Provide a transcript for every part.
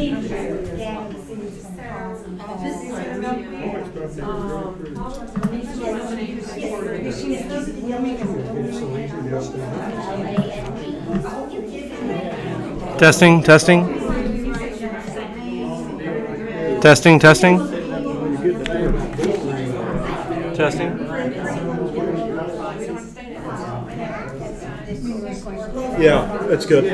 need to gather the seeds from the plants and Testing, testing. Testing, testing. Testing. Yeah, that's good.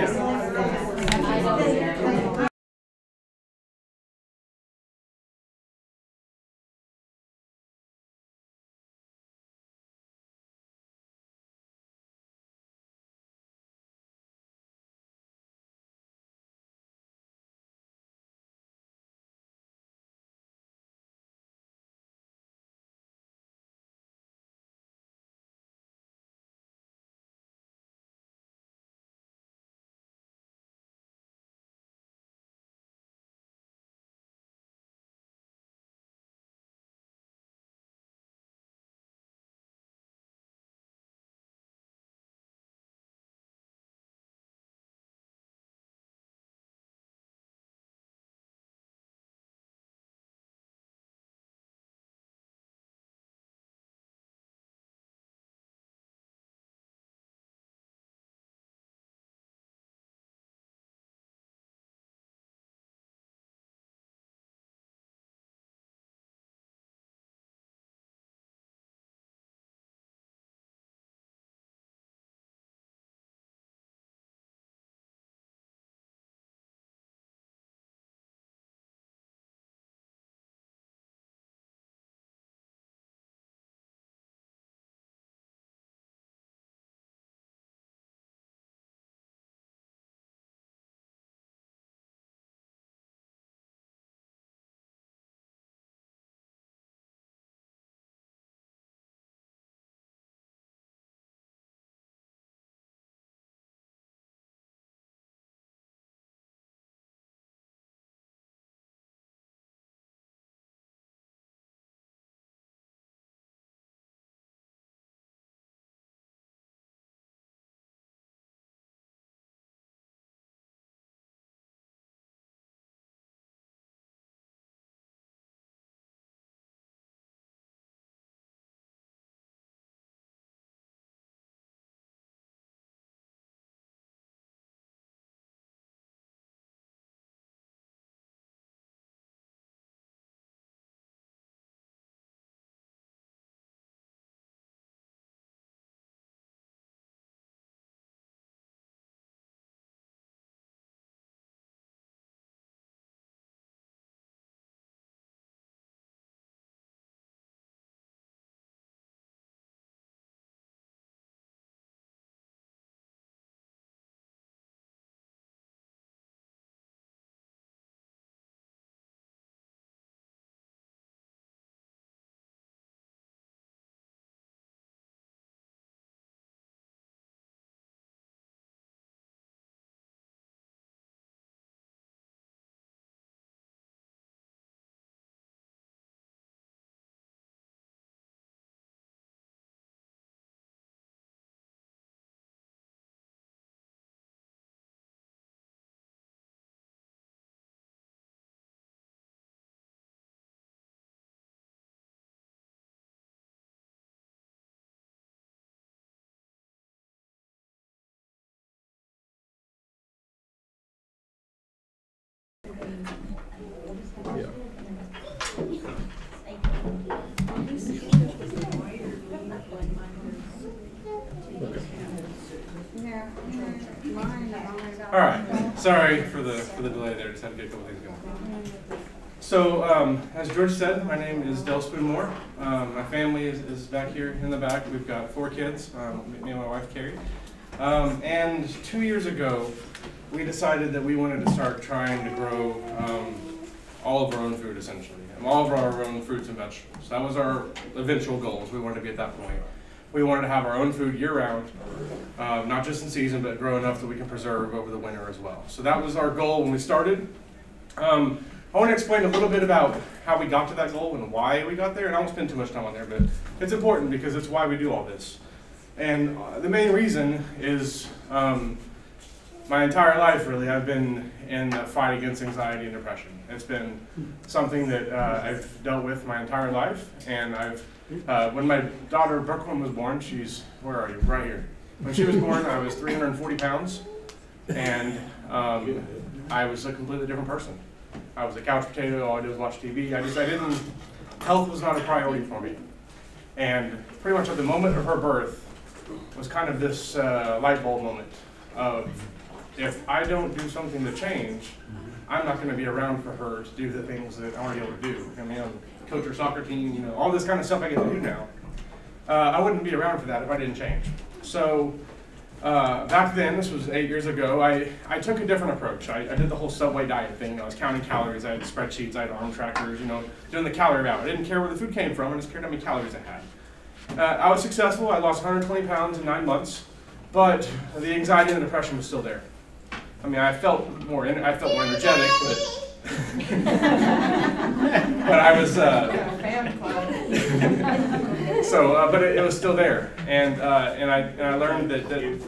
All right. Sorry for the delay there. Just had to get a couple things going. So, as George said, my name is Del Spoonmore. My family is back here in the back. We've got 4 kids, me and my wife, Carrie. And 2 years ago, we decided that we wanted to start trying to grow all of our own food, essentially, and all of our own fruits and vegetables. That was our eventual goals. We wanted to be at that point. We wanted to have our own food year-round, not just in season, but grow enough that we can preserve over the winter as well. So that was our goal when we started. I want to explain a little bit about how we got to that goal and why we got there, and I won't spend too much time on there, but it's important because it's why we do all this. And the main reason is my entire life, really, I've been in the fight against anxiety and depression. It's been something that I've dealt with my entire life, and when my daughter Brooklyn was born, where are you? Right here. When she was born, I was 340 pounds, and I was a completely different person. I was a couch potato, all I did was watch TV. Health was not a priority for me. And pretty much at the moment of her birth was kind of this light bulb moment of, if I don't do something to change, I'm not going to be around for her to do the things that I want to be able to do. I mean, coach her soccer team, all this kind of stuff I get to do now. I wouldn't be around for that if I didn't change. So back then, this was 8 years ago, I took a different approach. I did the whole Subway diet thing. I was counting calories. I had spreadsheets. I had arm trackers, doing the calorie route. I didn't care where the food came from. I just cared how many calories I had. I was successful. I lost 120 pounds in 9 months, but the anxiety and the depression was still there. I mean, I felt more energetic, but but I was but it was still there, and I learned that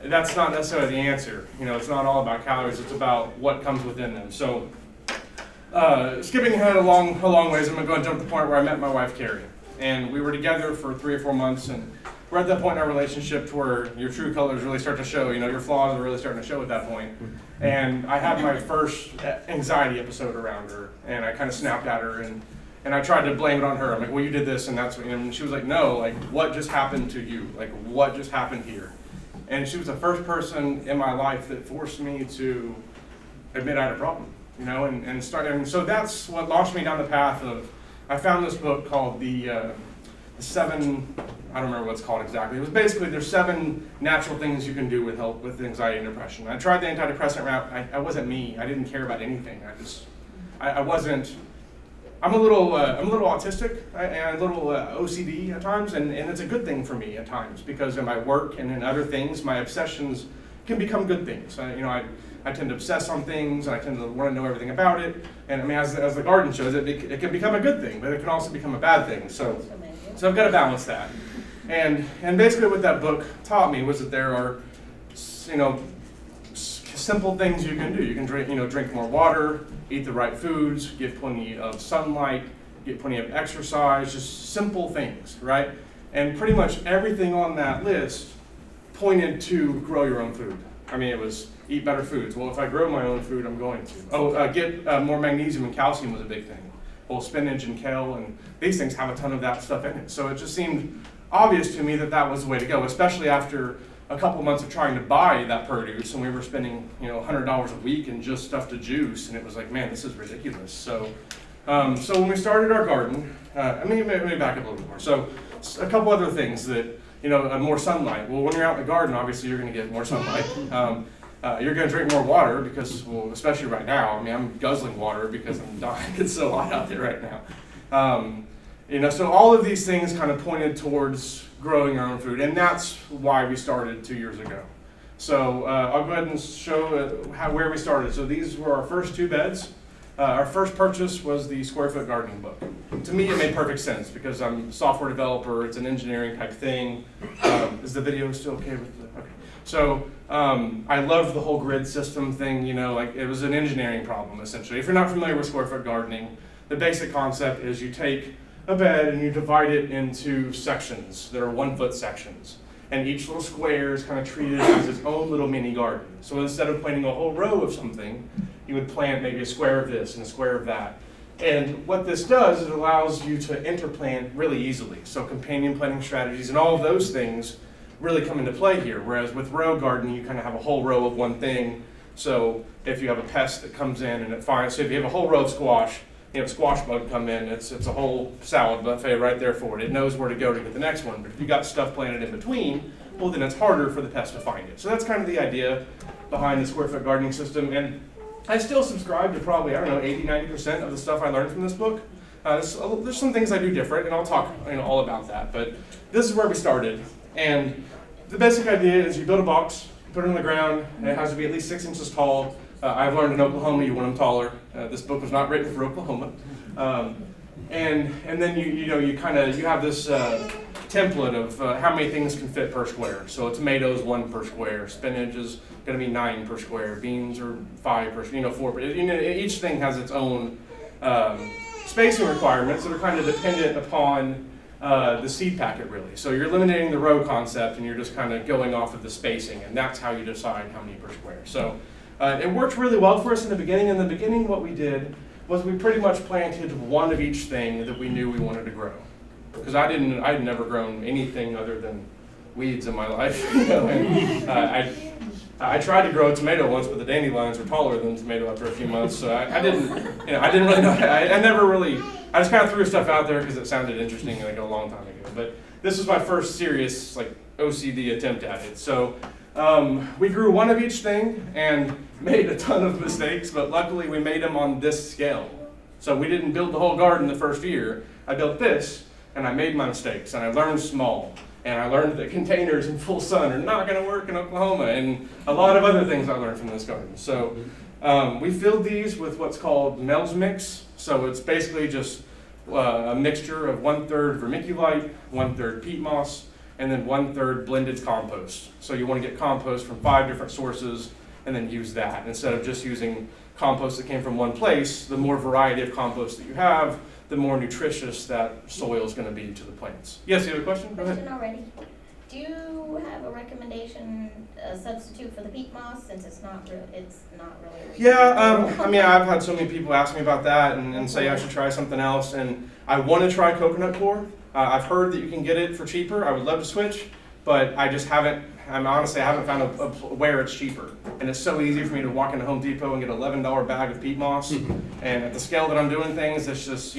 that's not necessarily the answer. It's not all about calories. It's about what comes within them. So, skipping ahead a long ways, I'm going to go and jump to the point where I met my wife, Carrie, and we were together for 3 or 4 months, and we're at that point in our relationship to where your true colors really start to show. Your flaws are really starting to show at that point. And I had my first anxiety episode around her, and I kind of snapped at her, and I tried to blame it on her. I'm like, well, you did this, and that's what, and she was like, no, like, what just happened to you? Like, what just happened here? And she was the first person in my life that forced me to admit I had a problem, and so that's what launched me down the path of, I found this book called the 7, I don't remember what it's called exactly. It was basically, there's 7 natural things you can do with help with anxiety and depression. I tried the antidepressant route. I wasn't me. I didn't care about anything. I'm a little autistic and a little OCD at times, and it's a good thing for me at times, because in my work and in other things, my obsessions can become good things. I tend to obsess on things, and I tend to want to know everything about it. And I mean, as the garden shows, it can become a good thing, but it can also become a bad thing. So I've got to balance that. And basically what that book taught me was that there are, simple things you can do. You can drink more water, eat the right foods, get plenty of sunlight, get plenty of exercise, just simple things, right? And pretty much everything on that list pointed to grow your own food. I mean, it was eat better foods. Well, if I grow my own food, I'm going to. Get more magnesium and calcium was a big thing. Well, spinach and kale and these things have a ton of that stuff in it. So it just seemed obvious to me that that was the way to go, especially after a couple months of trying to buy that produce, and we were spending $100 a week in just stuff to juice, and it was like, man, this is ridiculous. So so when we started our garden, let me back up a little bit more. So a couple other things that, more sunlight. Well, when you're out in the garden, obviously you're going to get more sunlight. You're going to drink more water because, well, especially right now, I mean, I'm guzzling water because I'm dying. It's so hot out there right now. So all of these things kind of pointed towards growing our own food, and that's why we started 2 years ago. So I'll go ahead and show where we started. So these were our first 2 beds. Our first purchase was the Square Foot Gardening book. To me, it made perfect sense because I'm a software developer. It's an engineering type thing. Is the video still okay with the, okay. So I loved the whole grid system thing, like it was an engineering problem essentially. If you're not familiar with Square Foot Gardening, the basic concept is you take a bed and you divide it into sections that are 1-foot sections. And each little square is kind of treated as its own little mini garden. So instead of planting a whole row of something, you would plant maybe a square of this and a square of that. And what this does is it allows you to interplant really easily. So companion planting strategies and all of those things really come into play here. Whereas with row gardening, you kind of have a whole row of one thing. So if you have a pest that comes in and it finds, so if you have a whole row of squash, you have a squash bug come in, it's a whole salad buffet right there for it. It knows where to go to get the next one. But if you got stuff planted in between, well, then it's harder for the pest to find it. So that's kind of the idea behind the Square Foot Gardening system. And I still subscribe to probably, 80–90% of the stuff I learned from this book. There's some things I do different, and I'll talk all about that. But this is where we started. And the basic idea is you build a box, put it on the ground, and it has to be at least 6 inches tall. I've learned in Oklahoma you want them taller. This book was not written for Oklahoma. And then you have this template of how many things can fit per square. So tomatoes 1 per square, spinach is going to be 9 per square, beans are 5 per, 4 per, each thing has its own spacing requirements that are kind of dependent upon the seed packet really. So you're eliminating the row concept and you're just kind of going off of the spacing, and that's how you decide how many per square. So it worked really well for us in the beginning. In the beginning what we did was we pretty much planted one of each thing that we knew we wanted to grow. Because I'd never grown anything other than weeds in my life. And, I tried to grow a tomato once, but the dandelions were taller than the tomato after a few months. So I didn't really know. I just kind of threw stuff out there because it sounded interesting like a long time ago. But this was my first serious like OCD attempt at it. So we grew one of each thing and made a ton of mistakes, but luckily we made them on this scale. So we didn't build the whole garden the first year. I built this, and I made my mistakes, and I learned small. And I learned that containers in full sun are not going to work in Oklahoma, and a lot of other things I learned from this garden. So we filled these with what's called Mel's Mix. So it's basically just a mixture of 1/3 vermiculite, 1/3 peat moss, and then 1/3 blended compost. So you want to get compost from 5 different sources and then use that. Instead of just using compost that came from one place, the more variety of compost that you have, the more nutritious that soil is going to be to the plants. Yes, you have a question? Go ahead. Question already. Do you have a recommendation, a substitute for the peat moss, since it's not really? Yeah, I mean, I've had so many people ask me about that and say I should try something else, and I want to try coconut coir. I've heard that you can get it for cheaper. I would love to switch, but I just haven't. Honestly, I haven't found where it's cheaper. And it's so easy for me to walk into Home Depot and get an $11 bag of peat moss. And at the scale that I'm doing things, it's just,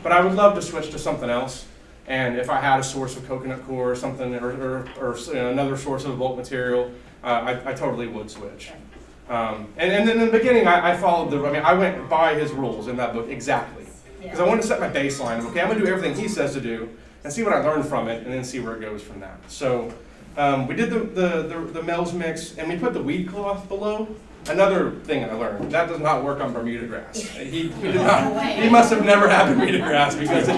but I would love to switch to something else. And if I had a source of coconut coir or something, or another source of bulk material, I totally would switch. And then in the beginning, I followed I went by his rules in that book exactly. Because I wanted to set my baseline. Okay, I'm going to do everything he says to do and see what I learned from it, and then see where it goes from that. So we did the Mel's Mix, and we put the weed cloth below. Another thing I learned, that does not work on Bermuda grass. He must have never had Bermuda grass, because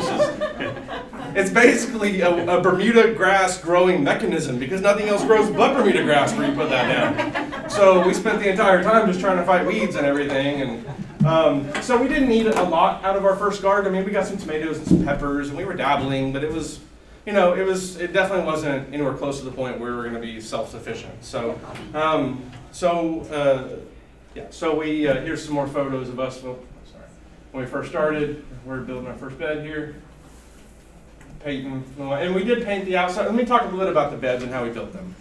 it's basically a Bermuda grass growing mechanism, because nothing else grows but Bermuda grass where you put that down. So we spent the entire time just trying to fight weeds and everything, and so we didn't eat a lot out of our first garden. I mean, we got some tomatoes and some peppers, and we were dabbling, but it was, it definitely wasn't anywhere close to the point where we were going to be self-sufficient. So, here's some more photos of us. When we first started, we're building our first bed here. Painting, and we did paint the outside. Let me talk a little bit about the beds and how we built them.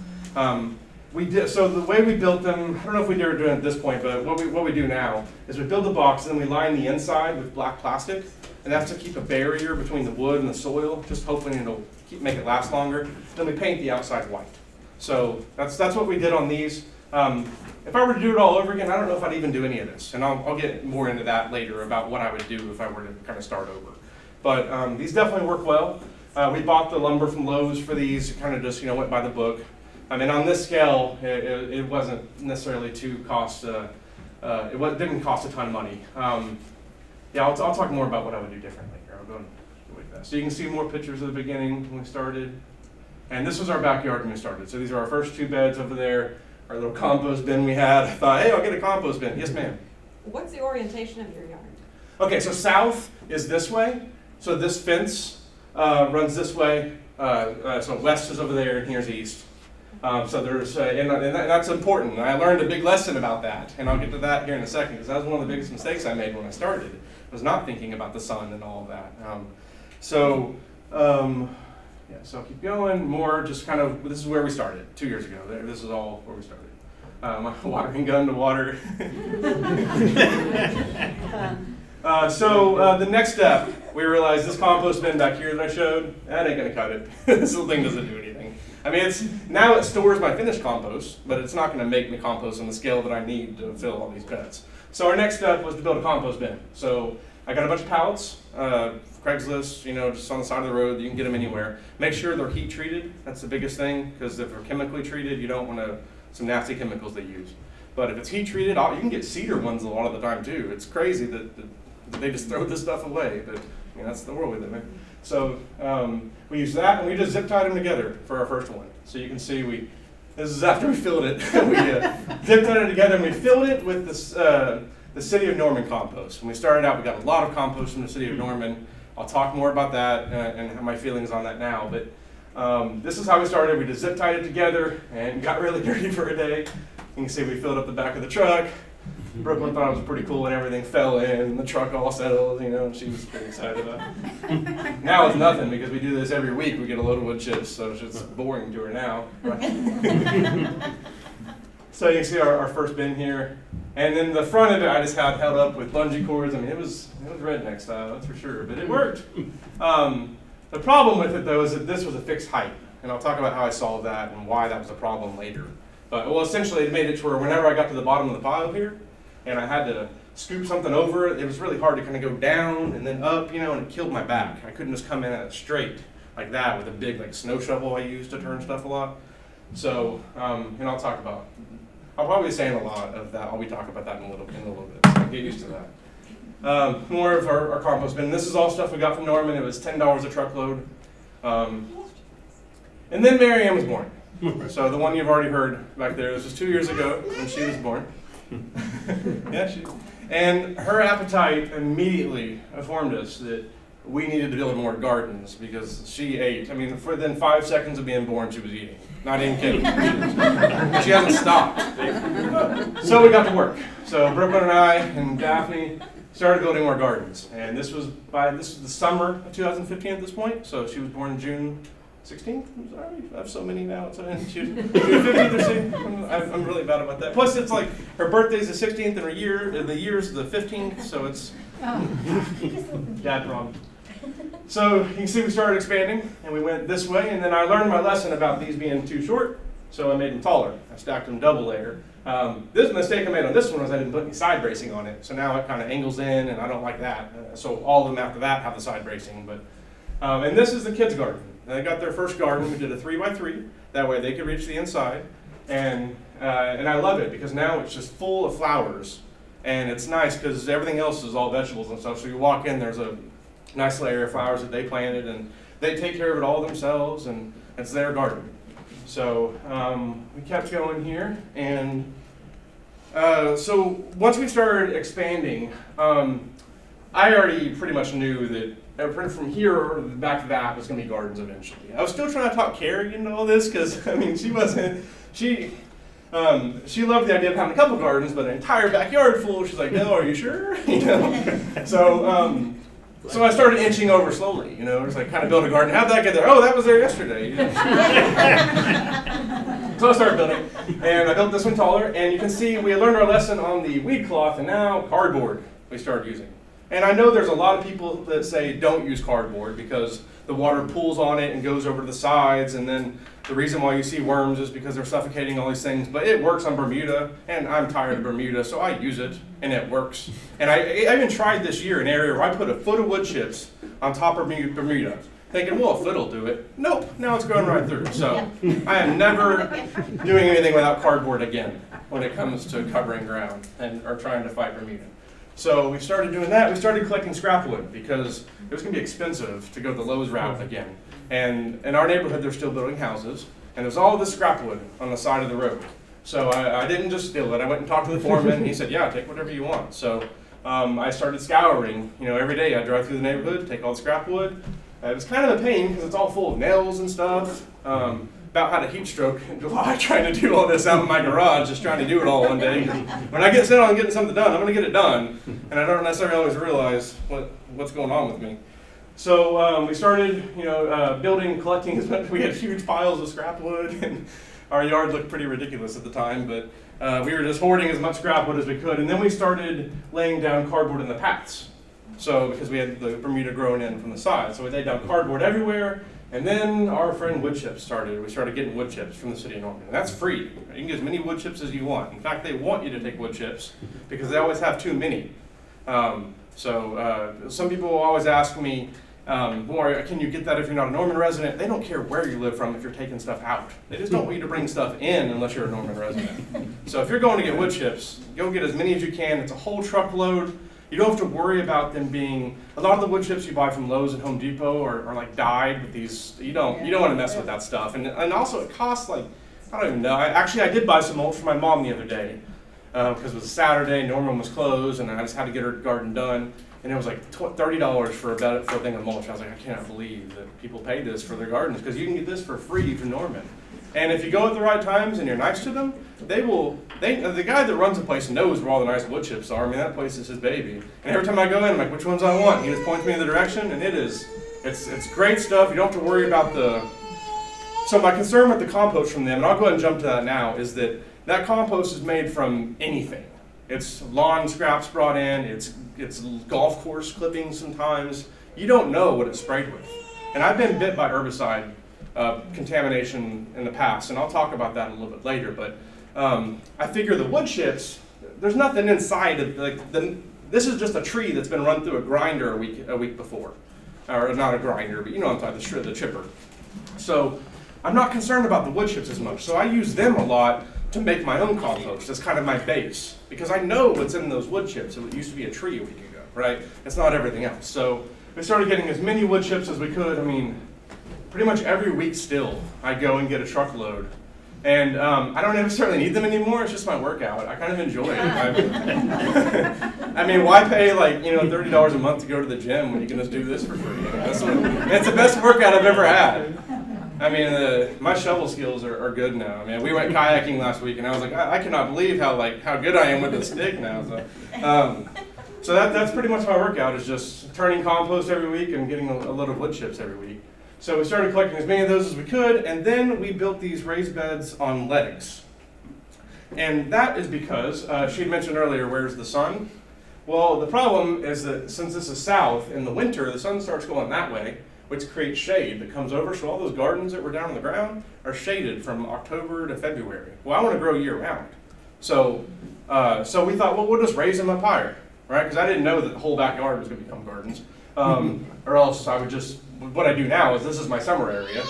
So the way we built them, I don't know if we were doing it at this point, but what we do now is we build the box and then we line the inside with black plastic, and that's to keep a barrier between the wood and the soil, just hoping it'll make it last longer. Then we paint the outside white. So that's what we did on these. If I were to do it all over again, I don't know if I'd even do any of this, and I'll get more into that later about what I would do if I were to kind of start over. But these definitely work well. We bought the lumber from Lowe's for these, kind of just went by the book. I mean, on this scale, it wasn't necessarily too it didn't cost a ton of money. I'll talk more about what I would do differently here. I'll go with that. So you can see more pictures of the beginning when we started. And this was our backyard when we started. So these are our first 2 beds over there, our little compost bin we had. I thought, hey, I'll get a compost bin. Yes, ma'am. What's the orientation of your yard? Okay, so south is this way. So this fence runs this way. So west is over there, and here's east. So there's, and that's important. I learned a big lesson about that, and I'll get to that here in a second, because that was one of the biggest mistakes I made when I started, was not thinking about the sun and all of that. So I'll keep going. More just kind of, this is where we started 2 years ago. This is all where we started. My watering gun to water. The next step, we realized this compost bin back here that I showed, that ain't gonna cut it. This little thing doesn't do anything. I mean, now it stores my finished compost, but it's not gonna make me compost on the scale that I need to fill all these beds. So our next step was to build a compost bin. So I got a bunch of pallets, Craigslist, just on the side of the road. You can get them anywhere. Make sure they're heat treated. That's the biggest thing, because if they're chemically treated, you don't want some nasty chemicals they use. But if it's heat treated, you can get cedar ones a lot of the time too. It's crazy that they just throw this stuff away, but I mean, that's the world we live in. So we used that, and we just zip tied them together for our first one. So you can see this is after we filled it. We zip tied it together, and we filled it with this, the City of Norman compost. When we started out, we got a lot of compost from the City of Norman. I'll talk more about that and my feelings on that now, but this is how we started. We just zip tied it together and got really dirty for a day. You can see we filled up the back of the truck. Brooklyn thought it was pretty cool, and everything fell in, and the truck all settled, you know, and she was pretty excited about it. Now it's nothing, because we do this every week. We get a load of wood chips, so it's just boring to her now. So you can see our first bin here. And then the front of it, I just had held up with bungee cords. I mean, it was redneck style, that's for sure, but it worked. The problem with it, though, is that this was a fixed height, and I'll talk about how I solved that and why that was a problem later. But, well, essentially, it made it to where whenever I got to the bottom of the pile here, and I had to scoop something over it, it was really hard to kind of go down and then up, you know, and it killed my back. I couldn't just come in at it straight like that with a big, like, snow shovel I used to turn stuff a lot. So, and I'll probably be saying a lot of that. I'll be talking about that in a little bit, so get used to that. More of our compost bin. This is all stuff we got from Norman. It was $10 a truckload. And then Mary Ann was born. So the one you've already heard back there, this was 2 years ago when she was born. Yeah, and her appetite immediately informed us that we needed to build more gardens because she ate. I mean, within 5 seconds of being born, she was eating. Not even kidding. She hasn't stopped. So we got to work. So Brooklyn and I and Daphne started building more gardens. And this was the summer of 2015 at this point. So she was born June 16th. I'm sorry, I have so many now. It's June 15th or something. I'm really bad about that. Plus, it's like her birthday's the 16th and the year's the 15th. So it's dad problem. So you can see we started expanding, and we went this way, and then I learned my lesson about these being too short, so I made them taller. I stacked them double layer. This mistake I made on this one was I didn't put any side bracing on it, so now it kind of angles in, and I don't like that. So all of them after that have the side bracing. But and this is the kids' garden. They got their first garden. We did a 3x3. That way they could reach the inside, and I love it because now it's just full of flowers, and it's nice because everything else is all vegetables and stuff. So you walk in, there's a nice layer of flowers that they planted, and they take care of it all themselves, and it's their garden. So we kept going here, and so once we started expanding, I already pretty much knew that from here back to that was going to be gardens eventually. I was still trying to talk Carrie into all this because, I mean, she loved the idea of having a couple gardens, but an entire backyard full. She's like, no, are you sure? You know? So I started inching over slowly, you know, just like kind of build a garden. How'd that get there? Oh, that was there yesterday. You know? So I started building, and I built this one taller, and you can see we learned our lesson on the weed cloth, and now cardboard we started using. And I know there's a lot of people that say don't use cardboard because the water pools on it and goes over to the sides, and then the reason why you see worms is because they're suffocating all these things, but it works on Bermuda, and I'm tired of Bermuda, so I use it, and it works. And I even tried this year an area where I put a foot of wood chips on top of Bermuda, thinking, well, a foot will do it. Nope, now it's going right through. So I am never doing anything without cardboard again when it comes to covering ground or trying to fight Bermuda. So we started doing that. We started collecting scrap wood because it was going to be expensive to go the Lowe's route again. And in our neighborhood, they're still building houses, and there's all this scrap wood on the side of the road. So I didn't just steal it. I went and talked to the foreman. He said, yeah, take whatever you want. So I started scouring. You know, every day I'd drive through the neighborhood, take all the scrap wood. It was kind of a pain because it's all full of nails and stuff. About had a heat stroke in July trying to do all this out in my garage, just trying to do it all one day. When I get set on getting something done, I'm going to get it done. And I don't necessarily always realize what's going on with me. So we started, building, collecting. We had huge piles of scrap wood, and our yard looked pretty ridiculous at the time. But we were just hoarding as much scrap wood as we could. And then we started laying down cardboard in the paths. So because we had the Bermuda grown in from the side, so we laid down cardboard everywhere. And then our friend wood chips started. We started getting wood chips from the city of Norman. And that's free. You can get as many wood chips as you want. In fact, they want you to take wood chips because they always have too many. Some people will always ask me, can you get that if you're not a Norman resident? They don't care where you live from if you're taking stuff out. They just don't want you to bring stuff in unless you're a Norman resident. So if you're going to get wood chips, go get as many as you can. It's a whole truckload. You don't have to worry about them being, a lot of the wood chips you buy from Lowe's and Home Depot are like dyed with these, you don't want to mess with that stuff. And also it costs like, I don't even know. I did buy some mulch for my mom the other day because it was a Saturday, Norman was closed, and I just had to get her garden done. And it was like $30 for a thing of mulch. I was like, I cannot believe that people pay this for their gardens, because you can get this for free from Norman. And if you go at the right times and you're nice to them, the guy that runs the place knows where all the nice wood chips are. I mean, that place is his baby. And every time I go in, I'm like, which ones I want? He just points me in the direction, and it's great stuff. You don't have to worry about so my concern with the compost from them, and I'll go ahead and jump to that now, is that compost is made from anything. It's lawn scraps brought in, it's golf course clippings sometimes. You don't know what it's sprayed with. And I've been bit by herbicide contamination in the past, and I'll talk about that a little bit later, but I figure the wood chips, there's nothing inside of, this is just a tree that's been run through a grinder a week before. Or not a grinder, but you know what I'm talking about, the chipper. So I'm not concerned about the wood chips as much, so I use them a lot to make my own compost as kind of my base, because I know what's in those wood chips. It used to be a tree a week ago, right? It's not everything else. So we started getting as many wood chips as we could. I mean, pretty much every week still, I go and get a truckload. And I don't necessarily need them anymore. It's just my workout. I kind of enjoy it. I mean, why pay like $30 a month to go to the gym when you can just do this for free? It's the best workout I've ever had. I mean, my shovel skills are good now. I mean, we went kayaking last week, and I was like, I cannot believe how good I am with the stick now. So that's pretty much my workout, is just turning compost every week and getting a load of wood chips every week. So we started collecting as many of those as we could, and then we built these raised beds on legs. And that is because she had mentioned earlier, where's the sun? Well, the problem is that since this is south, in the winter, the sun starts going that way, which creates shade that comes over. So all those gardens that were down on the ground are shaded from October to February. Well, I want to grow year round. So we thought, well, we'll just raise them up higher, right? Because I didn't know that the whole backyard was going to become gardens. Or else I would just, what I do now is this is my summer area,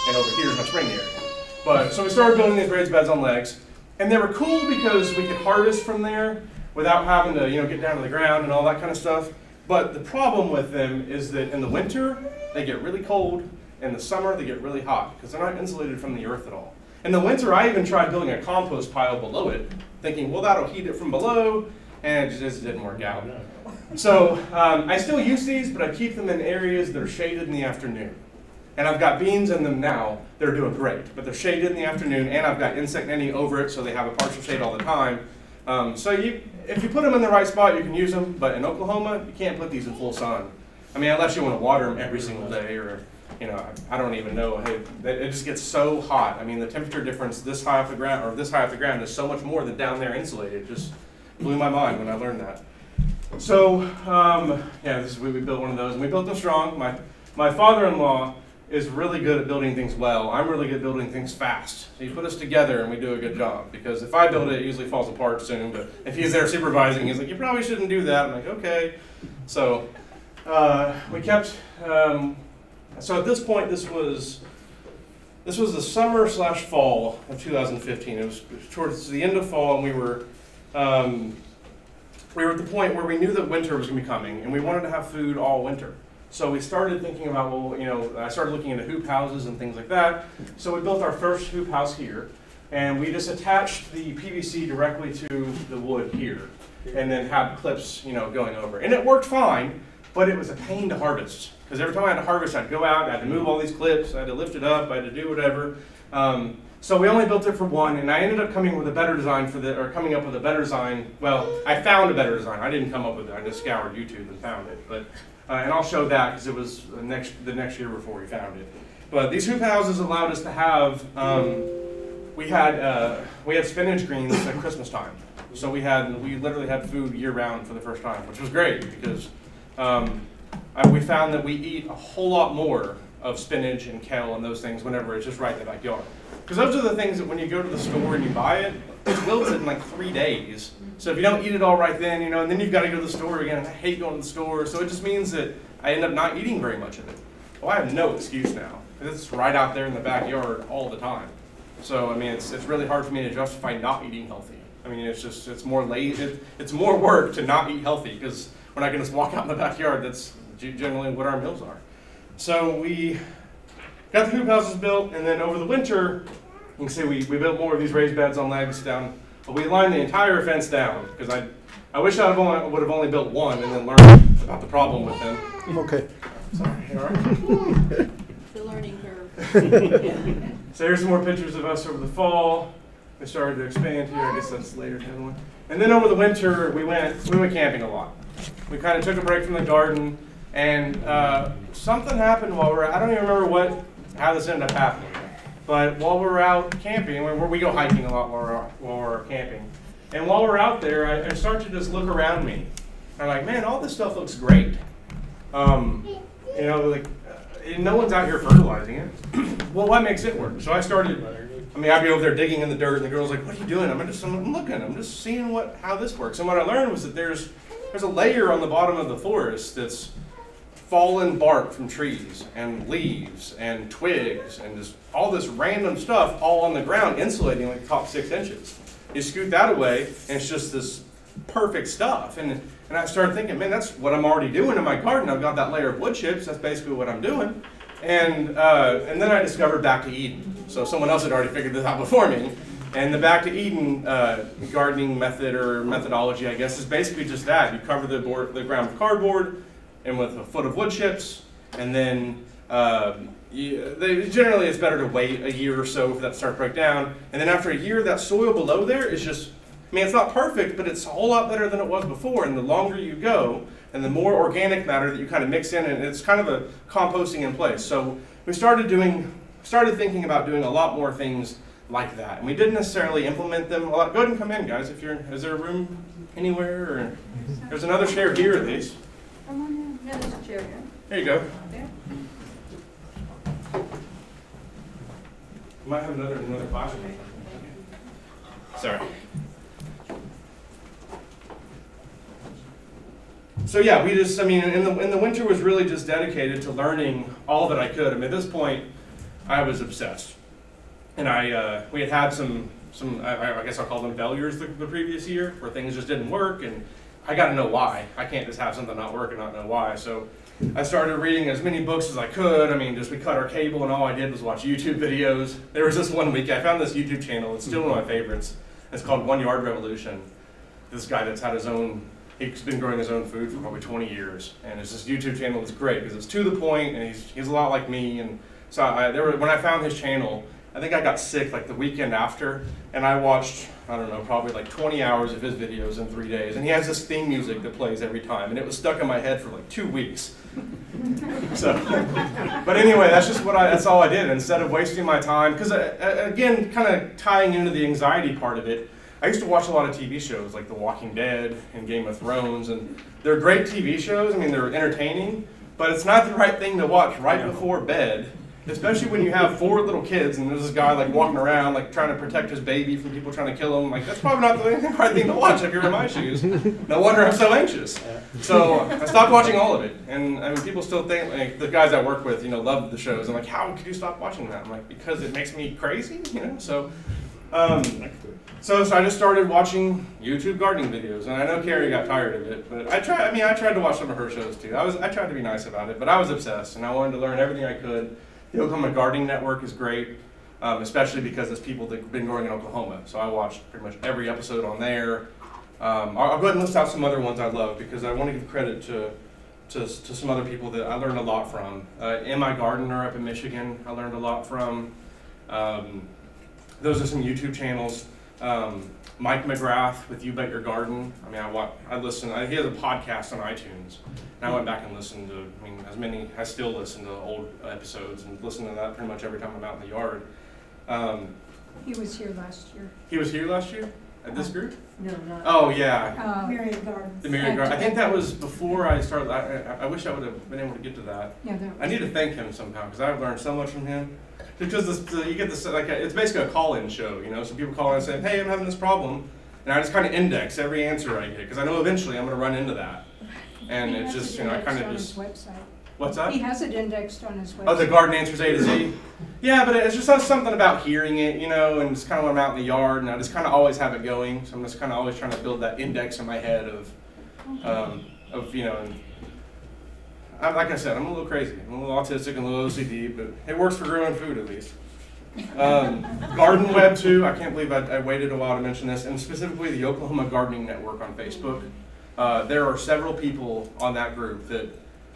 and over here is my spring area. So we started building these raised beds on legs, and they were cool because we could harvest from there without having to, get down to the ground and all that kind of stuff. But the problem with them is that in the winter, they get really cold. In the summer, they get really hot because they're not insulated from the earth at all. In the winter, I even tried building a compost pile below it, thinking, well, that'll heat it from below, and it just didn't work out. So I still use these, but I keep them in areas that are shaded in the afternoon. And I've got beans in them now. They're doing great, but they're shaded in the afternoon, and I've got insect netting over it, so they have a partial shade all the time. If you put them in the right spot, you can use them, but in Oklahoma, you can't put these in full sun. I mean, unless you want to water them every single day, or, I don't even know. Hey, it just gets so hot. I mean, the temperature difference this high off the ground, or this high off the ground, is so much more than down there insulated. It just blew my mind when I learned that. So, we built one of those, and we built them strong. My father-in-law is really good at building things well. I'm really good at building things fast. So you put us together and we do a good job, because if I build it, it usually falls apart soon, but if he's there supervising, he's like, you probably shouldn't do that. I'm like, okay. So we kept, so at this point, this was the summer/fall of 2015. It was towards the end of fall, and we were at the point where we knew that winter was going to be coming, and we wanted to have food all winter. So we started thinking about, I started looking into hoop houses and things like that. So we built our first hoop house here, and we just attached the PVC directly to the wood here, and then had clips, going over. And it worked fine, but it was a pain to harvest, because every time I had to harvest, I'd go out, I had to move all these clips, I had to lift it up, I had to do whatever. So we only built it for one, and I ended up coming up with a better design. Well, I found a better design. I didn't come up with it. I just scoured YouTube and found it. But and I'll show that because it was the next year before we found it. But these hoop houses allowed us to have we had spinach greens at Christmas time. So we literally had food year round for the first time, which was great because we found that we eat a whole lot more of spinach and kale and those things whenever it's just right in the backyard. Because those are the things that when you go to the store and you buy it, it's wilted in like 3 days. So if you don't eat it all right then, and then you've got to go to the store again, and I hate going to the store, so it just means that I end up not eating very much of it. Well, I have no excuse now, because it's right out there in the backyard all the time. So, I mean, it's really hard for me to justify not eating healthy. I mean, it's more lazy, it's more work to not eat healthy, because when I can just walk out in the backyard. That's generally what our meals are. So we got the hoop houses built, and then over the winter, you can see we built more of these raised beds on legs down. But we lined the entire fence down because I wish I would have only built one and then learned about the problem with them. I'm okay. Sorry, you all right? The learning curve. So here's some more pictures of us over the fall. We started to expand here. I guess that's later down one. And then over the winter, we went camping a lot. We kind of took a break from the garden, and something happened while I don't even remember how this ended up happening. But while we were out camping, we go hiking a lot while we're camping. And while we're out there, I start to just look around me. I'm like, man, all this stuff looks great. You know, like, no one's out here fertilizing it. Well, what makes it work? So I started, I'd be over there digging in the dirt, and the girl's like, what are you doing? I'm looking, I'm just seeing how this works. And what I learned was that there's a layer on the bottom of the forest that's fallen bark from trees and leaves and twigs and just all this random stuff all on the ground, insulating like the top 6 inches. You scoot that away, and it's just this perfect stuff. And I started thinking, man, that's what I'm already doing in my garden. I've got that layer of wood chips. That's basically what I'm doing. And then I discovered Back to Eden. So someone else had already figured this out before me. And the Back to Eden gardening method or methodology, I guess, is basically just that. You cover the ground with cardboard and with a foot of wood chips, and then generally it's better to wait a year or so for that to start to break down. And then after a year, that soil below there is just, it's not perfect, but it's a whole lot better than it was before. And the longer you go, and the more organic matter that you kind of mix in, and it's kind of a composting in place. So we started thinking about doing a lot more things like that. And we didn't necessarily implement them a lot. Go ahead and come in, guys. Is there a room anywhere? Or there's another chair here at least. Come on in. Yeah, there's a chair here. There you go. There. You might have another classroom. Sorry. So yeah, we just, in the winter was really just dedicated to learning all that I could. At this point, I was obsessed. And we had some I guess I'll call them failures the previous year, where things just didn't work, and I got to know why. I can't just have something not work and not know why. So I started reading as many books as I could. We cut our cable, and all I did was watch YouTube videos. There was this one week, I found this YouTube channel. It's still one of my favorites. It's called 1 Yard Revolution. This guy that's had he's been growing his own food for probably 20 years. And it's this YouTube channel that's great because it's to the point, and he's a lot like me. And so when I found his channel, I think I got sick like the weekend after, and I watched, I don't know, probably like 20 hours of his videos in 3 days. And he has this theme music that plays every time, and it was stuck in my head for like 2 weeks. So, but anyway, that's all I did. Instead of wasting my time, because again, kind of tying into the anxiety part of it, I used to watch a lot of TV shows like The Walking Dead and Game of Thrones, and they're great TV shows. They're entertaining, but it's not the right thing to watch right before bed. Especially when you have 4 little kids and there's this guy like walking around like trying to protect his baby from people trying to kill him. Like, that's probably not the right thing to watch if you're in my shoes. No wonder I'm so anxious. So I stopped watching all of it. And people still think, like the guys I work with, love the shows. I'm like, how could you stop watching that? I'm like, because it makes me crazy, So I just started watching YouTube gardening videos, and I know Carrie got tired of it, but I tried to watch some of her shows too. I tried to be nice about it, but I was obsessed, and I wanted to learn everything I could. The Oklahoma Gardening Network is great, especially because there's people that have been growing in Oklahoma. So I watched pretty much every episode on there. I'll go ahead and list out some other ones I love because I want to give credit to some other people that I learned a lot from. M.I. Gardener up in Michigan, I learned a lot from. Those are some YouTube channels. Mike McGrath with You Bet Your Garden. I listen. He has a podcast on iTunes, and I went back and listened to. I still listen to old episodes and listen to that pretty much every time I'm out in the yard. He was here last year. He was here last year at this group. No, not. Oh yeah. Myriad Gardens. The Myriad Garden. I think that was before I started. I wish I would have been able to get to that. Yeah, I need to thank him somehow because I've learned so much from him. Because you get this, it's basically a call-in show, So people call in and say, hey, I'm having this problem. And I just kind of index every answer I get, because I know eventually I'm going to run into that. And it's just, I kind of just... Website. What's that? He has it indexed on his website. Oh, the Garden Answers A to Z? Yeah, but it's just something about hearing it, and it's kind of when I'm out in the yard, and I just kind of always have it going. So I'm just kind of always trying to build that index in my head of you know, and like I said, I'm a little crazy. I'm a little autistic and a little OCD, but it works for growing food at least. Garden Web too. I can't believe I waited a while to mention this, and specifically the Oklahoma Gardening Network on Facebook. There are several people on that group that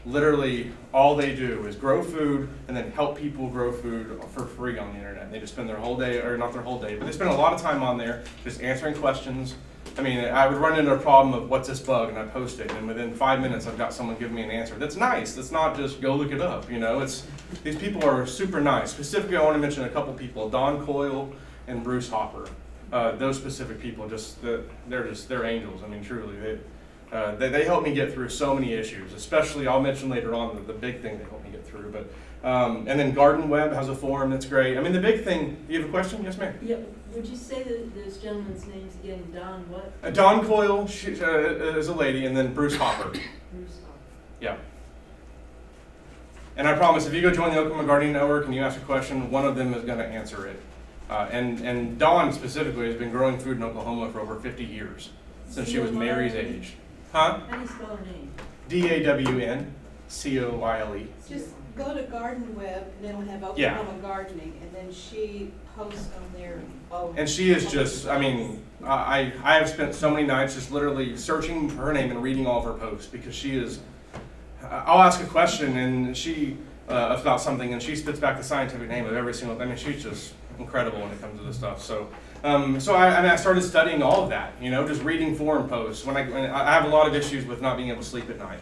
literally all they do is grow food and then help people grow food for free on the internet. They just spend their whole day, or not their whole day, but they spend a lot of time on there just answering questions. I mean, I would run into a problem of what's this bug, and I post it, and within 5 minutes I've got someone give me an answer. That's nice. That's not just go look it up, you know. These people are super nice. Specifically, I want to mention a couple people, Don Coyle and Bruce Hopper. Those specific people, they're angels. I mean, truly, they help me get through so many issues. Especially, I'll mention later on the big thing they help me get through. But and then Garden Web has a forum that's great. I mean, the big thing. Do you have a question? Yes, ma'am. Yeah. Would you say that those gentlemen's names again? Don what? Don Coyle is a lady, and then Bruce Hopper. Bruce Hopper. Yeah. And I promise, if you go join the Oklahoma Gardening Network and you ask a question, one of them is going to answer it. And Dawn specifically has been growing food in Oklahoma for over 50 years, since she was Mary's age. Huh? How do you spell her name? DAWNCOYLE. Just go to Garden Web and it'll have Oklahoma Gardening, and then she posts on there. And she is just, I mean, I have spent so many nights just literally searching for her name and reading all of her posts, because she is, I'll ask a question and she, about something, and she spits back the scientific name of every single, I mean, she's just incredible when it comes to this stuff. So I started studying all of that, you know, just reading forum posts. When I have a lot of issues with not being able to sleep at night.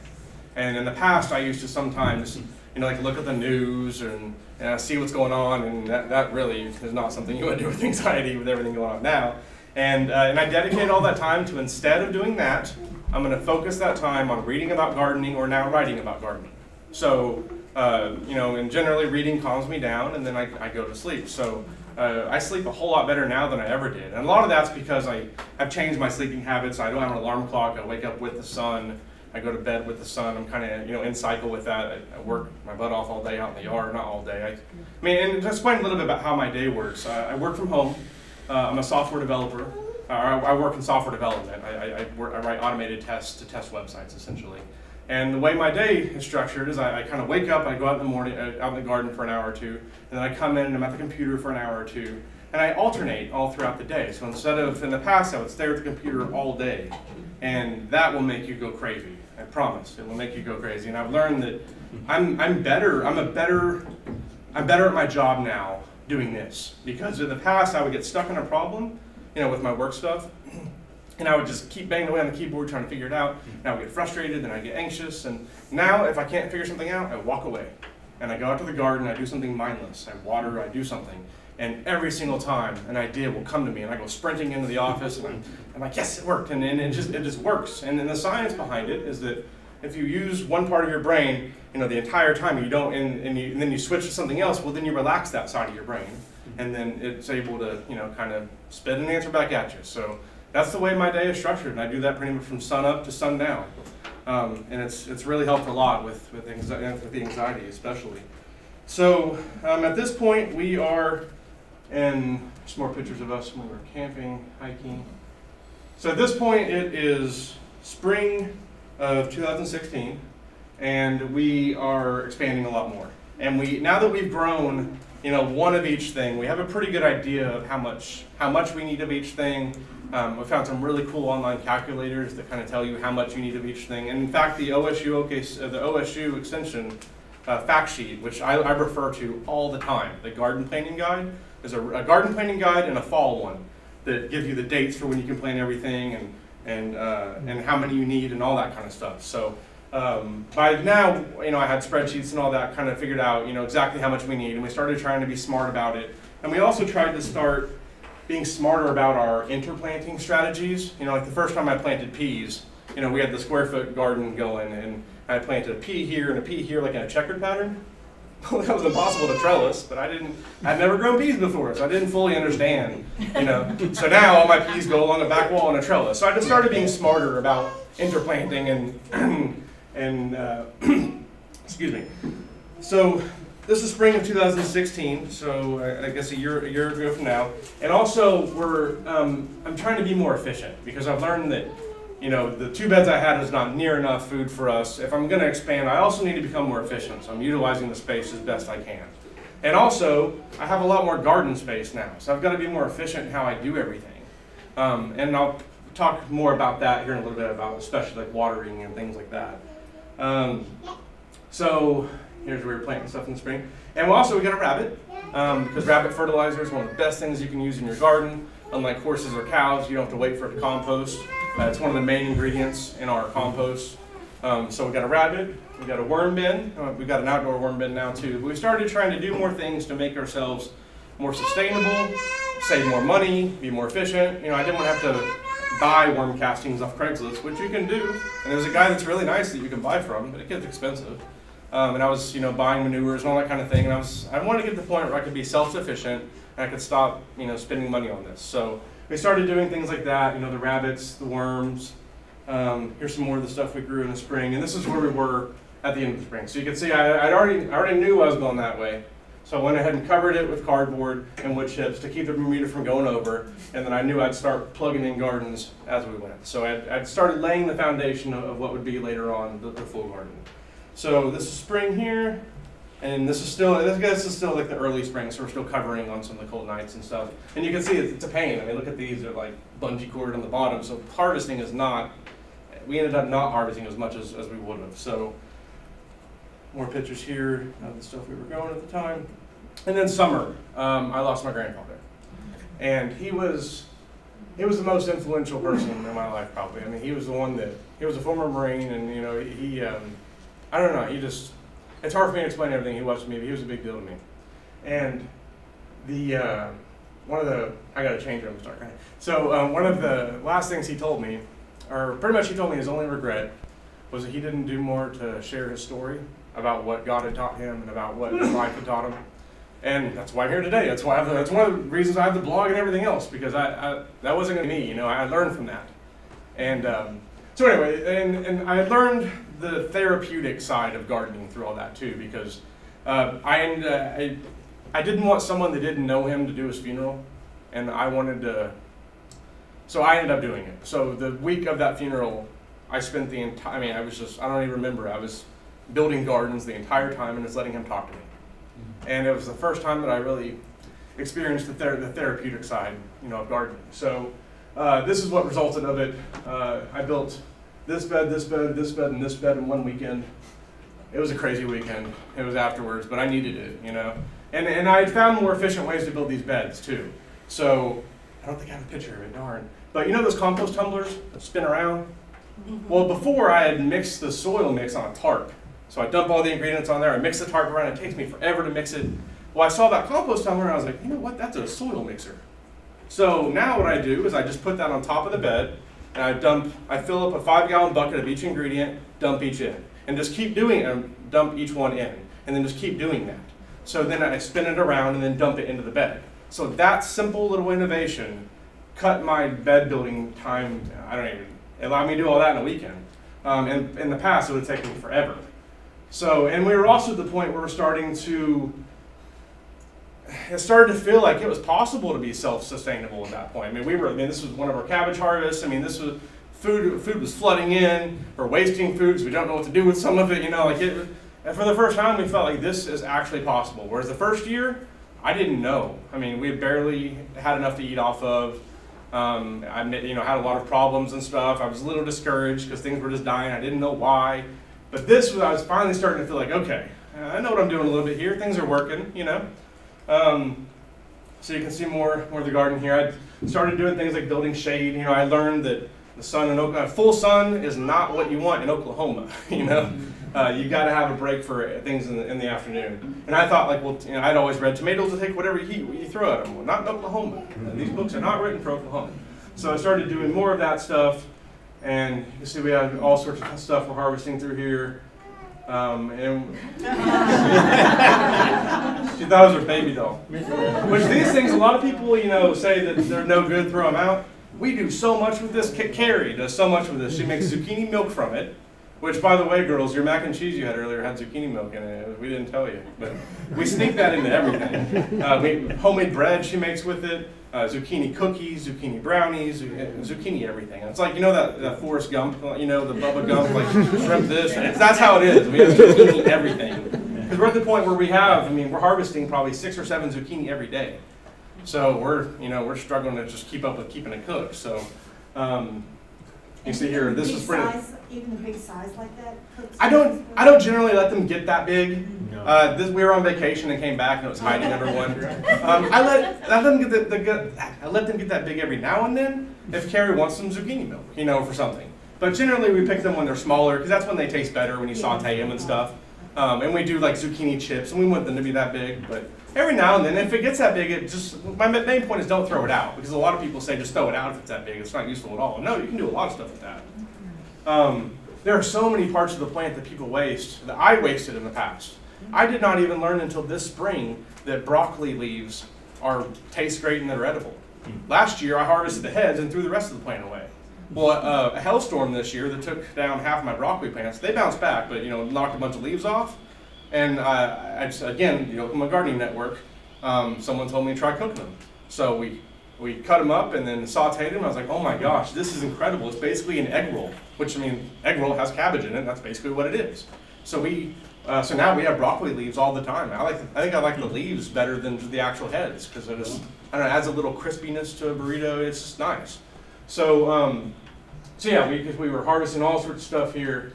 And in the past, I used to sometimes, you know, like look at the news and see what's going on, and that really is not something you want to do with anxiety with everything going on now. And I dedicated all that time to, instead of doing that, I'm going to focus that time on reading about gardening, or now writing about gardening. So, you know, and generally reading calms me down, and then I go to sleep. So I sleep a whole lot better now than I ever did. And a lot of that's because I've changed my sleeping habits. I don't have an alarm clock. I wake up with the sun. I go to bed with the sun. I'm kind of, you know, in cycle with that. I work my butt off all day out in the yard, not all day. I mean, and to explain a little bit about how my day works. I work from home. I'm a software developer. I work in software development. I write automated tests to test websites, essentially. And the way my day is structured is I kind of wake up, I go out in the morning, out in the garden for an hour or two, and then I come in and I'm at the computer for an hour or two, and I alternate all throughout the day. So instead of, in the past, I would stare at the computer all day, and that will make you go crazy. I promise, it will make you go crazy. And I've learned that I'm better at my job now doing this, because in the past I would get stuck in a problem, you know, with my work stuff, and I would just keep banging away on the keyboard trying to figure it out, and I would get frustrated, and I'd get anxious, and now if I can't figure something out, I walk away, and I go out to the garden, I do something mindless, I water, I do something, and every single time an idea will come to me, and I go sprinting into the office, and I'm like, yes, it worked, and it just works. And then the science behind it is that if you use one part of your brain, you know, the entire time, you don't, and then you switch to something else, well, then you relax that side of your brain, and then it's able to, you know, kind of spit an answer back at you. So that's the way my day is structured, and I do that pretty much from sun up to sundown. And it's really helped a lot with the anxiety, especially. So at this point, we are, and some more pictures of us when we were camping, hiking. So at this point, it is spring of 2016, and we are expanding a lot more. And now that we've grown, you know, one of each thing, we have a pretty good idea of how much we need of each thing. We found some really cool online calculators that kind of tell you how much you need of each thing. And in fact, the OSU extension fact sheet, which I refer to all the time, the garden planting guide, there's a garden planting guide and a fall one that give you the dates for when you can plant everything and how many you need and all that kind of stuff. So by now, you know, I had spreadsheets and all that kind of figured out, you know, exactly how much we need, and we started trying to be smart about it. And we also tried to start being smarter about our interplanting strategies. You know, like the first time I planted peas, you know, we had the square foot garden going, and I planted a pea here and a pea here, like in a checkered pattern. Well, that was impossible to trellis, but I'd never grown peas before, so I didn't fully understand, you know. So now all my peas go along a back wall on a trellis. So I just started being smarter about interplanting and excuse me. So this is spring of 2016, so I guess a year ago from now. And also I'm trying to be more efficient, because I've learned that you know, the 2 beds I had is not near enough food for us. If I'm going to expand, I also need to become more efficient. So I'm utilizing the space as best I can. And also, I have a lot more garden space now. So I've got to be more efficient in how I do everything. And I'll talk more about that here in a little bit, about especially like watering and things like that. So here's where we're planting stuff in the spring. And we got a rabbit, because rabbit fertilizer is one of the best things you can use in your garden. Unlike horses or cows, you don't have to wait for it to compost. It's one of the main ingredients in our compost. So we got a rabbit, we got a worm bin, we've got an outdoor worm bin now too. But we started trying to do more things to make ourselves more sustainable, save more money, be more efficient. You know, I didn't want to have to buy worm castings off Craigslist, which you can do. And there's a guy that's really nice that you can buy from, but it gets expensive. And I was, you know, buying manures and all that kind of thing. And I wanted to get to the point where I could be self-sufficient and I could stop, you know, spending money on this. So we started doing things like that, you know, the rabbits, the worms. Here's some more of the stuff we grew in the spring. And this is where we were at the end of the spring. So you can see I already knew I was going that way. So I went ahead and covered it with cardboard and wood chips to keep the Bermuda from going over. And then I knew I'd start plugging in gardens as we went. So I'd started laying the foundation of what would be later on the full garden. So this is spring here. And this is still like the early spring, so we're still covering on some of the cold nights and stuff. And you can see it's a pain. I mean, look at these, they're like bungee cord on the bottom. So harvesting is not, we ended up not harvesting as much as we would have. So more pictures here of the stuff we were growing at the time. And then summer, I lost my grandfather. And he was the most influential person in my life probably. I mean, he was the one that, he was a former Marine and you know, he I don't know, he just, it's hard for me to explain everything he was to me, but he was a big deal to me. And I gotta change it, I'm sorry. So one of the last things he told me, or pretty much he told me his only regret was that he didn't do more to share his story about what God had taught him and about what life had taught him. And that's why I'm here today. That's why that's one of the reasons I have the blog and everything else, because that wasn't gonna be me, you know, I learned from that. And so anyway, and I learned the therapeutic side of gardening through all that too, because I didn't want someone that didn't know him to do his funeral, and I wanted to, so I ended up doing it. So the week of that funeral, I spent the entire, I mean, I don't even remember, I was building gardens the entire time and just letting him talk to me. And it was the first time that I really experienced the therapeutic side, you know, of gardening. So this is what resulted of it. I built this bed, this bed, this bed, and this bed in one weekend. It was a crazy weekend. It was afterwards, but I needed it, you know. And I had found more efficient ways to build these beds too. So I don't think I have a picture of it, darn. But you know those compost tumblers that spin around? Well, before I had mixed the soil mix on a tarp. So I dump all the ingredients on there, I mix the tarp around, it takes me forever to mix it. Well, I saw that compost tumbler and I was like, you know what, that's a soil mixer. So now what I do is I just put that on top of the bed, and I fill up a 5-gallon bucket of each ingredient, dump each in. And just keep doing it, and dump each one in. And then just keep doing that. So then I spin it around and then dump it into the bed. So that simple little innovation cut my bed building time, it allowed me to do all that in a weekend. And in the past, it would take me forever. So, and we were also at the point where we're starting to, it started to feel like it was possible to be self-sustainable at that point. I mean, this was one of our cabbage harvests. I mean, this was, food was flooding in, we're wasting food because we don't know what to do with some of it, you know, like it, and for the first time we felt like this is actually possible. Whereas the first year, I didn't know. I mean, we barely had enough to eat off of. I had a lot of problems and stuff. I was a little discouraged because things were just dying. I didn't know why. But this, I was finally starting to feel like, okay, I know what I'm doing a little bit here. Things are working, you know. So you can see more of the garden here. I started doing things like building shade. You know, I learned that the sun in Oklahoma, full sun is not what you want in Oklahoma. You know, you got to have a break for things in the afternoon. And I thought, like, well, you know, I'd always read tomatoes will take whatever heat you throw at them. Well, not in Oklahoma. These books are not written for Oklahoma. So I started doing more of that stuff. And you see we have all sorts of stuff we're harvesting through here. And she thought it was her baby doll. Which these things, a lot of people, you know, say that they're no good, throw them out. We do so much with this. Carrie does so much with this. She makes zucchini milk from it. Which, by the way, girls, your mac and cheese you had earlier had zucchini milk in it. We didn't tell you, but we sneak that into everything. Homemade bread she makes with it, zucchini cookies, zucchini brownies, zucchini everything. It's like, you know that Forrest Gump, you know, the Bubba Gump, like shrimp this. That's how it is. We have zucchini everything. Because we're at the point where we have, I mean, we're harvesting probably 6 or 7 zucchini every day. So we're struggling to just keep up with keeping it cooked. So you see here, this is pretty. Even the big size like that? I don't generally let them get that big. No. We were on vacation and came back and it was hiding under one. I let them get that big every now and then if Carrie wants some zucchini milk, you know, for something. But generally we pick them when they're smaller because that's when they taste better when you saute them and stuff. And we do like zucchini chips and we want them to be that big. But every now and then, if it gets that big, it just, my main point is don't throw it out because a lot of people say just throw it out if it's that big. It's not useful at all. No, you can do a lot of stuff with that. There are so many parts of the plant that people waste, that I wasted in the past. I did not even learn until this spring that broccoli leaves taste great and they're edible. Last year I harvested the heads and threw the rest of the plant away. Well, a hailstorm this year that took down half my broccoli plants, they bounced back, but knocked a bunch of leaves off. And again, my gardening network, someone told me to try cooking them. So we cut them up and then sauteed them. I was like, oh my gosh, this is incredible. It's basically an egg roll, which I mean, egg roll has cabbage in it. That's basically what it is. So so now we have broccoli leaves all the time. I think I like the leaves better than the actual heads because it adds a little crispiness to a burrito. It's just nice. So yeah, we were harvesting all sorts of stuff here.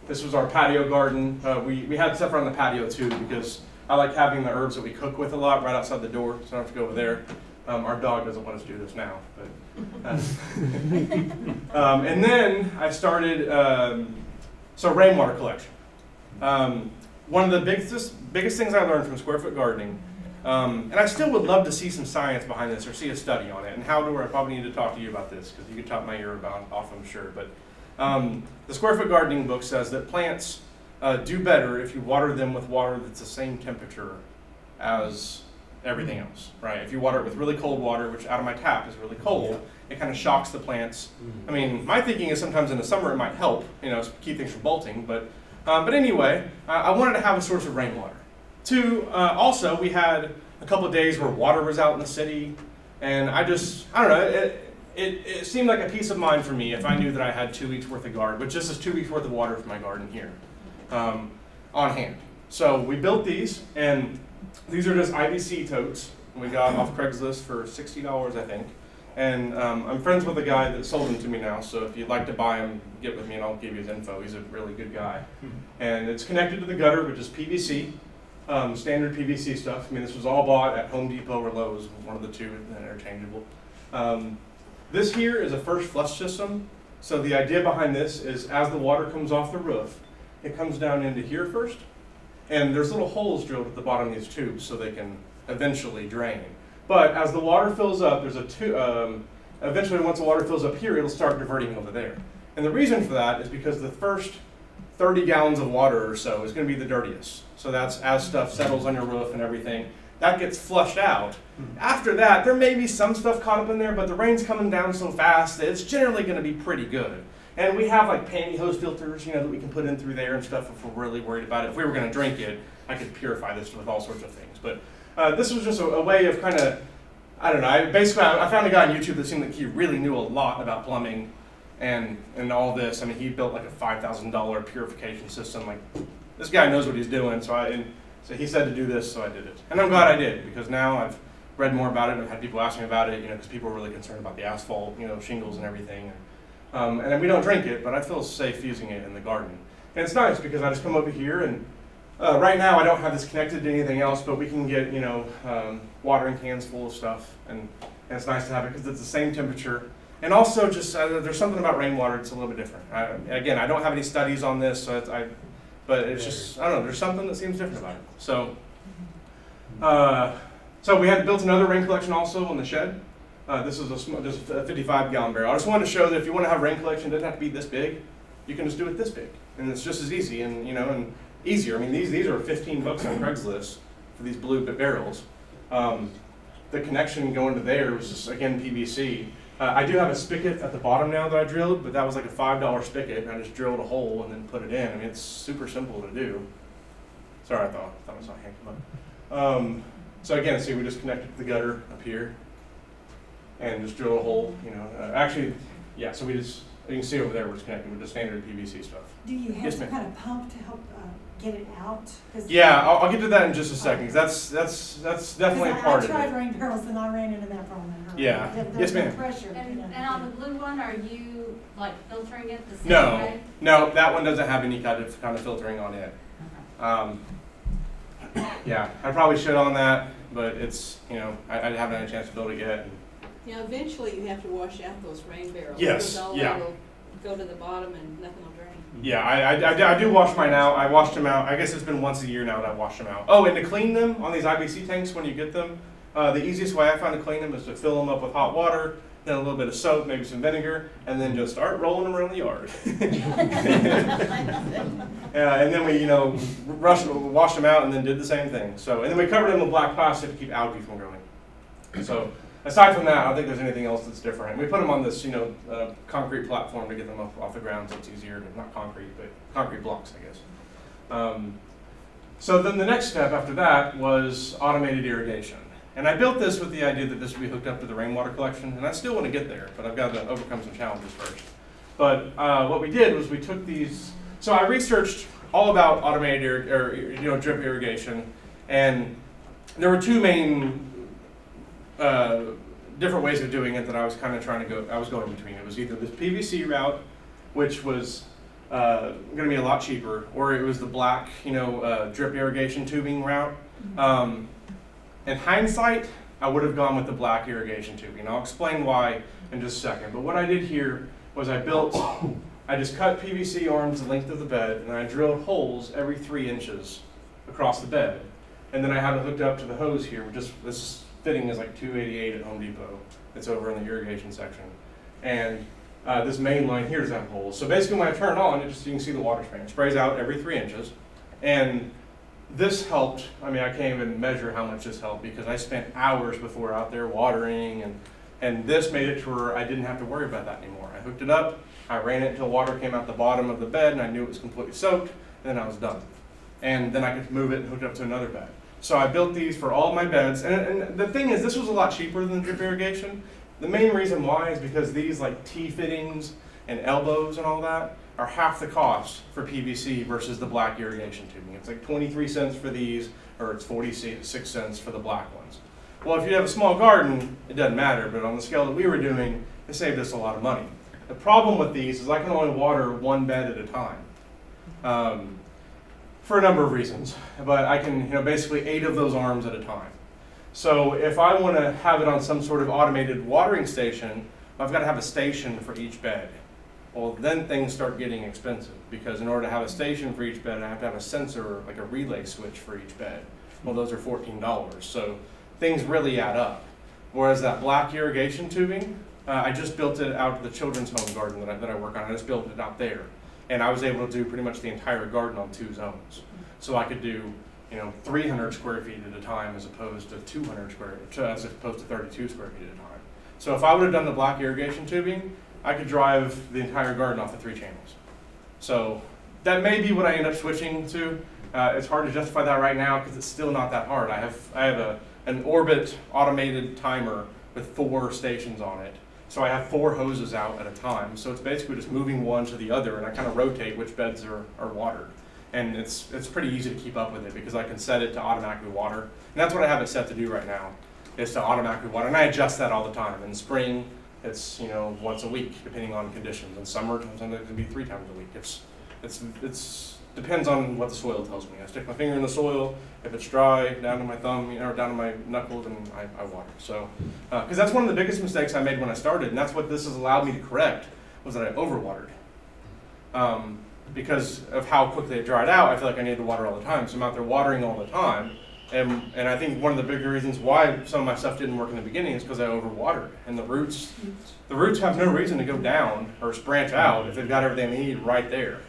This was our patio garden. We had stuff around the patio too because I like having the herbs that we cook with a lot right outside the door, so I don't have to go over there. Our dog doesn't want us to do this now. But, and then I started, rainwater collection. One of the biggest things I learned from square foot gardening, and I still would love to see some science behind this or see a study on it, and I probably need to talk to you about this because you could top my ear off, I'm sure. But the square foot gardening book says that plants do better if you water them with water that's the same temperature as everything else, right? If you water it with really cold water, which out of my tap is really cold, it kind of shocks the plants. I mean, my thinking is sometimes in the summer it might help, keep things from bolting, but anyway, I wanted to have a source of rainwater. Also, we had a couple of days where water was out in the city, and I don't know, it seemed like a peace of mind for me if I knew that I had 2 weeks worth of garden, but just as 2 weeks worth of water for my garden here. On hand. So we built these, and these are just IBC totes we got off Craigslist for $60, I think. And I'm friends with the guy that sold them to me now, so if you'd like to buy them, get with me and I'll give you his info. He's a really good guy. And it's connected to the gutter, which is PVC, standard PVC stuff. I mean, this was all bought at Home Depot or Lowe's, one of the two, interchangeable. This here is a first flush system. So the idea behind this is as the water comes off the roof, it comes down into here first, and there's little holes drilled at the bottom of these tubes so they can eventually drain. But as the water fills up, there's eventually once the water fills up here, it'll start diverting over there. And the reason for that is because the first 30 gallons of water or so is going to be the dirtiest. So that's as stuff settles on your roof and everything, that gets flushed out. After that, there may be some stuff caught up in there, but the rain's coming down so fast that it's generally going to be pretty good. And we have like pantyhose filters, that we can put in through there and stuff if we're really worried about it. If we were going to drink it, I could purify this with all sorts of things. But this was just a way of kind of, I don't know, I found a guy on YouTube that seemed like he really knew a lot about plumbing and all this. I mean, he built like a $5,000 purification system. Like, this guy knows what he's doing, so he said to do this, so I did it. And I'm glad I did, because now I've read more about it, and I've had people ask me about it, because people are really concerned about the asphalt, shingles and everything. And then we don't drink it, but I feel safe using it in the garden. And it's nice because I just come over here and right now I don't have this connected to anything else, but we can get, watering cans full of stuff. And it's nice to have it because it's the same temperature. And also just, there's something about rainwater that's a little bit different. Again, I don't have any studies on this, but it's just, I don't know, there's something that seems different about it. So, so we had built another rain collection also on the shed. This is a 55-gallon barrel. I just wanted to show that if you want to have rain collection, it doesn't have to be this big. You can just do it this big, and it's just as easy and and easier. I mean, these are $15 on Craigslist for these blue barrels. The connection going to there was just again PVC, I do have a spigot at the bottom now that I drilled, but that was like a $5 spigot, and I just drilled a hole and then put it in. I mean, it's super simple to do. Sorry, I thought I saw a hand come up. So again, see, we just connected the gutter up here and just drill a hole, you know. Actually, yeah, so we just, you can see over there, we're just connected with the standard PVC stuff. Do you have Yes, some ma'am. kind of pump to help get it out? Yeah, I'll get to that in just a second, because that's definitely a part of I tried it. rain barrels and I ran into that problem. Yeah. There's Yes, no ma'am. pressure. And on the blue one, are you like filtering it the same No, way? no, that one doesn't have any kind of filtering on it. Yeah, I probably should on that, but it's, you know, I haven't had a chance to build it yet. Yeah, eventually you have to wash out those rain barrels. Yes, Because all yeah. that'll go to the bottom and nothing will drain. Yeah, I do wash mine out. I washed them out. I guess it's been once a year now that I wash them out. Oh, and to clean them on these IBC tanks when you get them, the easiest way I find to clean them is to fill them up with hot water, then a little bit of soap, maybe some vinegar, and then just start rolling them around the yard. And then we, you know, washed them out and then did the same thing. So, and then we covered them with black plastic to keep algae from growing. So, aside from that, I don't think there's anything else that's different. We put them on this, you know, concrete platform to get them up off the ground, so it's easier to, not concrete, but concrete blocks, I guess. So then the next step after that was automated irrigation. And I built this with the idea that this would be hooked up to the rainwater collection, and I still want to get there, but I've got to overcome some challenges first. But what we did was we took these, so I researched all about automated drip irrigation, and there were two main different ways of doing it that I was kind of going between. It was either this PVC route, which was going to be a lot cheaper, or it was the black, drip irrigation tubing route. In hindsight, I would have gone with the black irrigation tubing. I'll explain why in just a second. But what I did here was I just cut PVC arms the length of the bed, and I drilled holes every 3 inches across the bed. And then I have it hooked up to the hose here. This fitting is like $288 at Home Depot. It's over in the irrigation section. And this main line here does have holes. So basically when I turn it on, you can see the water spray. It sprays out every 3 inches. And this helped. I mean, I can't even measure how much this helped because I spent hours before out there watering, and this made it to where I didn't have to worry about that anymore. I hooked it up, I ran it until water came out the bottom of the bed, and I knew it was completely soaked, and then I was done. And then I could move it and hook it up to another bed. So I built these for all my beds, and the thing is, this was a lot cheaper than drip irrigation. The main reason why is because these like T-fittings and elbows and all that are half the cost for PVC versus the black irrigation tubing. It's like 23 cents for these, or it's 46 cents for the black ones. Well, if you have a small garden, it doesn't matter, but on the scale that we were doing, it saved us a lot of money. The problem with these is I can only water 1 bed at a time, for a number of reasons, but I can, basically 8 of those arms at a time. So if I want to have it on some sort of automated watering station, I've got to have a station for each bed. Well, then things start getting expensive because in order to have a station for each bed, I have to have a sensor, like a relay switch for each bed. Well, those are $14. So things really add up. Whereas that black irrigation tubing, I just built it out of the children's home garden that I work on. I just built it out there. And I was able to do pretty much the entire garden on 2 zones. So I could do 300 square feet at a time as opposed to 32 square feet at a time. So if I would have done the black irrigation tubing, I could drive the entire garden off of 3 channels. So that may be what I end up switching to. It's hard to justify that right now because it's still not that hard. I have an Orbit automated timer with 4 stations on it. So I have 4 hoses out at a time. So it's basically just moving one to the other, and I kind of rotate which beds are watered. And it's pretty easy to keep up with it because I can set it to automatically water. And that's what I have it set to do right now, is to automatically water. And I adjust that all the time. In spring, it's once a week, depending on conditions. In summer, sometimes it can be 3 times a week. It's depends on what the soil tells me. I stick my finger in the soil. If it's dry, down to my thumb, or down to my knuckle, then I water. So, because that's one of the biggest mistakes I made when I started, and that's what this has allowed me to correct, was that I overwatered. Because of how quickly it dried out, I feel like I needed to water all the time. So I'm out there watering all the time. And I think one of the bigger reasons why some of my stuff didn't work in the beginning is because I overwatered. And the roots have no reason to go down or branch out if they've got everything they need right there,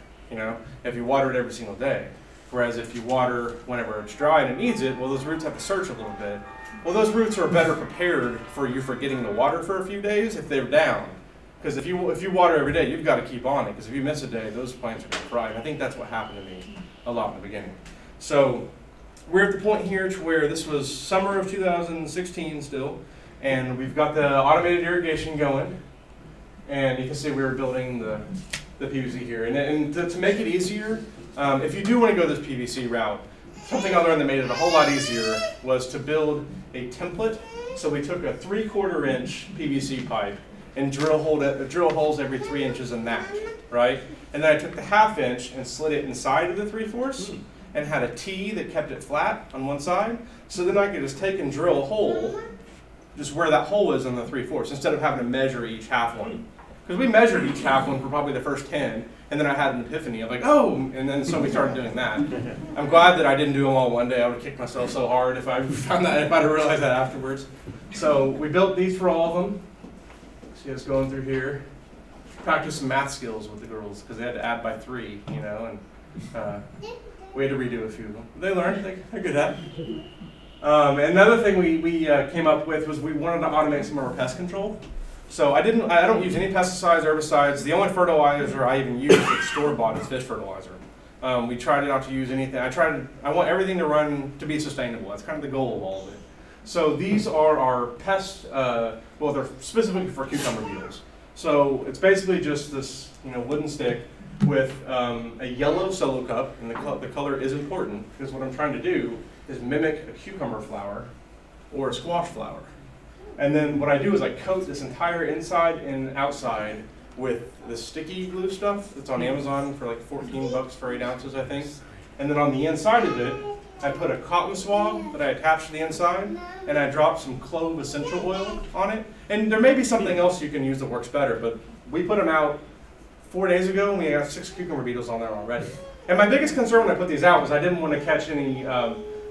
if you water it every single day. Whereas if you water whenever it's dry and it needs it, well, those roots have to search a little bit. Well, those roots are better prepared for you for getting the water for a few days if they're down. Because if you water every day, you've got to keep on it. Because if you miss a day, those plants are going to fry. And I think that's what happened to me a lot in the beginning. So we're at the point here to where this was summer of 2016 still, and we've got the automated irrigation going. And you can see we were building the PVC here. And to make it easier, if you do want to go this PVC route, something I learned that made it a whole lot easier was to build a template. So we took a 3/4 inch PVC pipe and drill holes every 3 inches in that, right? And then I took the 1/2 inch and slid it inside of the 3/4 and had a T that kept it flat on one side. So then I could just take and drill a hole just where that hole is on the 3/4 instead of having to measure each 1/2 one. Because we measured each 1/2 one for probably the first 10, and then I had an epiphany of like, oh, and then so we started doing that. I'm glad that I didn't do them all one day. I would have kicked myself so hard if I found that, if I'd have realized that afterwards. So we built these for all of them. See us going through here. Practice some math skills with the girls because they had to add by 3, you know, and we had to redo a few of them. They learned, they're good at it. Another thing we came up with was we wanted to automate some of our pest control. So I don't use any pesticides, herbicides. The only fertilizer I even use that's store-bought is fish fertilizer. We tried not to use anything. I want everything to be sustainable. That's kind of the goal of all of it. So these are our pest, well, they're specifically for cucumber beetles. So it's basically just this, wooden stick with a yellow solo cup, and the color is important because what I'm trying to do is mimic a cucumber flower or a squash flower. And then what I do is I coat this entire inside and outside with the sticky glue stuff that's on Amazon for like 14 bucks for 8 ounces, I think. And then on the inside of it, I put a cotton swab that I attach to the inside, and I drop some clove essential oil on it. And there may be something else you can use that works better, but we put them out 4 days ago, and we got 6 cucumber beetles on there already. And my biggest concern when I put these out was I didn't want to catch any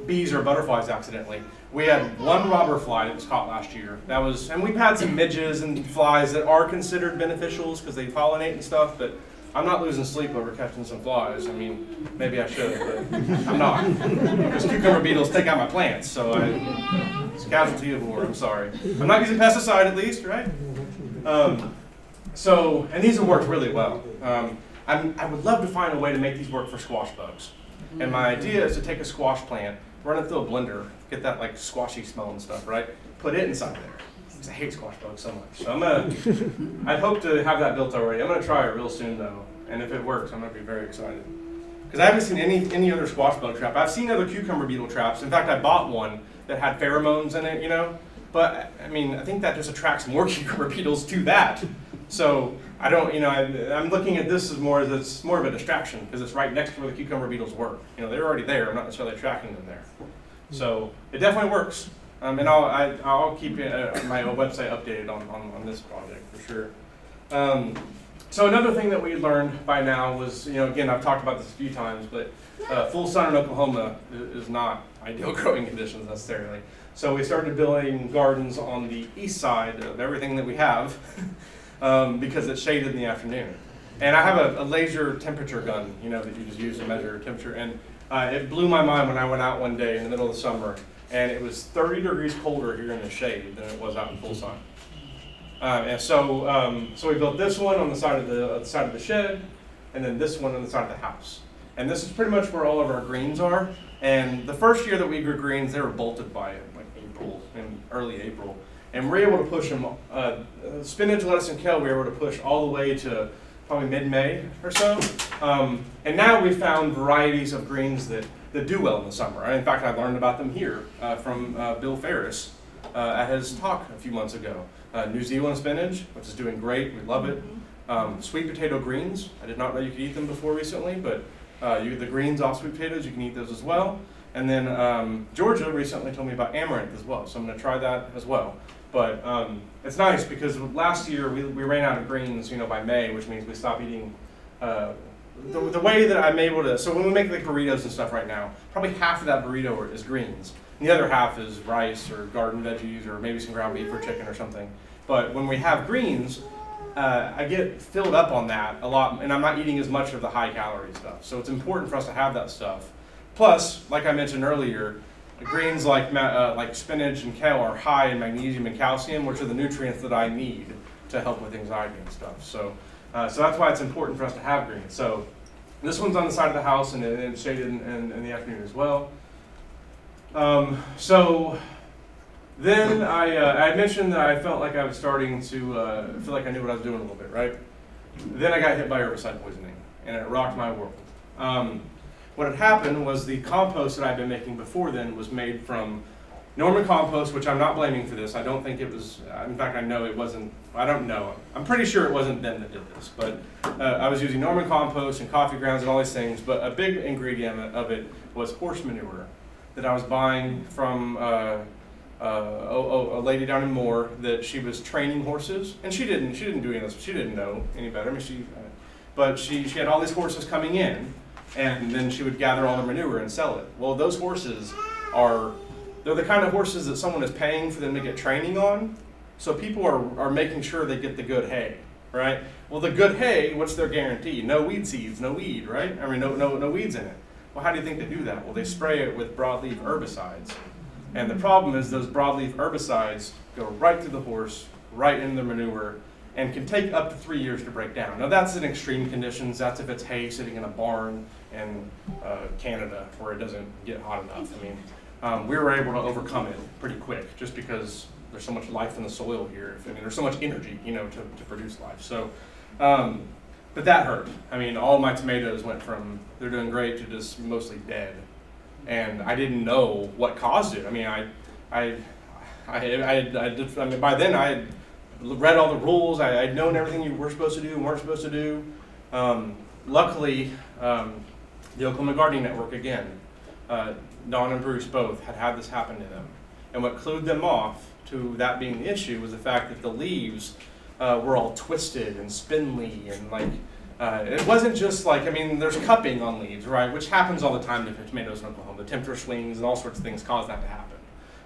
bees or butterflies accidentally. We had 1 robber fly that was caught last year. And we've had some midges and flies that are considered beneficials because they pollinate and stuff, but I'm not losing sleep over catching some flies. I mean, maybe I should, but I'm not. Because cucumber beetles take out my plants, so it's a casualty of war, I'm sorry. I'm not using pesticide at least, right? And these have worked really well. I would love to find a way to make these work for squash bugs. And my idea is to take a squash plant, run it through a blender, get that like squashy smell and stuff, right? Put it inside there. Because I hate squash bugs so much. So I hope to have that built already. I'm gonna try it real soon though. And if it works, I'm gonna be very excited. Because I haven't seen any other squash bug trap. I've seen other cucumber beetle traps. In fact, I bought one that had pheromones in it, But I mean, I think that just attracts more cucumber beetles to that. So I don't, I'm looking at this as more of a distraction because it's right next to where the cucumber beetles work. They're already there. I'm not necessarily attracting them there. So it definitely works. And I'll keep my website updated on this project for sure. So another thing that we learned by now was, again, I've talked about this a few times, but full sun in Oklahoma is not ideal growing conditions necessarily. So we started building gardens on the east side of everything that we have because it's shaded in the afternoon. And I have a laser temperature gun, that you just use to measure temperature. And it blew my mind when I went out one day in the middle of the summer, and it was 30 degrees colder here in the shade than it was out in full sun. So we built this one on the side of the shed, and then this one on the side of the house. And this is pretty much where all of our greens are. And the first year that we grew greens, they were bolted by like April, in early April. And we're able to push them, spinach, lettuce, and kale, we were able to push all the way to probably mid-May or so. And now we've found varieties of greens that do well in the summer. In fact, I learned about them here from Bill Ferris at his talk a few months ago. New Zealand spinach, which is doing great, we love it. Sweet potato greens, I did not know you could eat them before recently, but the greens off sweet potatoes, you can eat those as well. And then Georgia recently told me about amaranth as well, so I'm gonna try that as well. But it's nice because last year we ran out of greens, by May, which means we stopped eating. The way that I'm able to, so when we make like burritos and stuff right now, probably half of that burrito is greens. And the other half is rice or garden veggies or maybe some ground beef or chicken or something. But when we have greens, I get filled up on that a lot, and I'm not eating as much of the high calorie stuff. So it's important for us to have that stuff. Plus, like I mentioned earlier, greens like spinach and kale are high in magnesium and calcium, which are the nutrients that I need to help with anxiety and stuff. So that's why it's important for us to have greens. So this one's on the side of the house and it's shaded in the afternoon as well. So then I mentioned that I felt like I was starting to feel like I knew what I was doing a little bit, right? Then I got hit by herbicide poisoning, and it rocked my world. What had happened was the compost that I'd been making before then was made from Norman compost, which I'm not blaming for this. I don't think it was, in fact, I know it wasn't, I don't know. I'm pretty sure it wasn't them that did this, but I was using Norman compost and coffee grounds and all these things, but a big ingredient of it was horse manure that I was buying from a lady down in Moore that she was training horses, and she didn't do any of this. She didn't know any better. I mean, but she had all these horses coming in, and then she would gather all the manure and sell it. Well, those horses they're the kind of horses that someone is paying for them to get training on. So people are making sure they get the good hay, right? Well, the good hay, what's their guarantee? No weed seeds, no weed, right? I mean, no weeds in it. Well, how do you think they do that? Well, they spray it with broadleaf herbicides. And the problem is those broadleaf herbicides go right through the horse, right into the manure, and can take up to 3 years to break down. Now that's in extreme conditions. That's if it's hay sitting in a barn in Canada where it doesn't get hot enough. I mean, we were able to overcome it pretty quick just because there's so much life in the soil here. I mean, there's so much energy, you know, to produce life. So, but that hurt. I mean, all my tomatoes went from they're doing great to just mostly dead. And I didn't know what caused it. I mean, I mean, by then I had read all the rules. I had known everything you were supposed to do and weren't supposed to do. Luckily, the Oklahoma Gardening Network, again, Don and Bruce both had this happen to them. And what clued them off to that being the issue was the fact that the leaves were all twisted and spindly and like, it wasn't just like, I mean, there's cupping on leaves, right, which happens all the time to tomatoes in Oklahoma. The temperature swings and all sorts of things cause that to happen.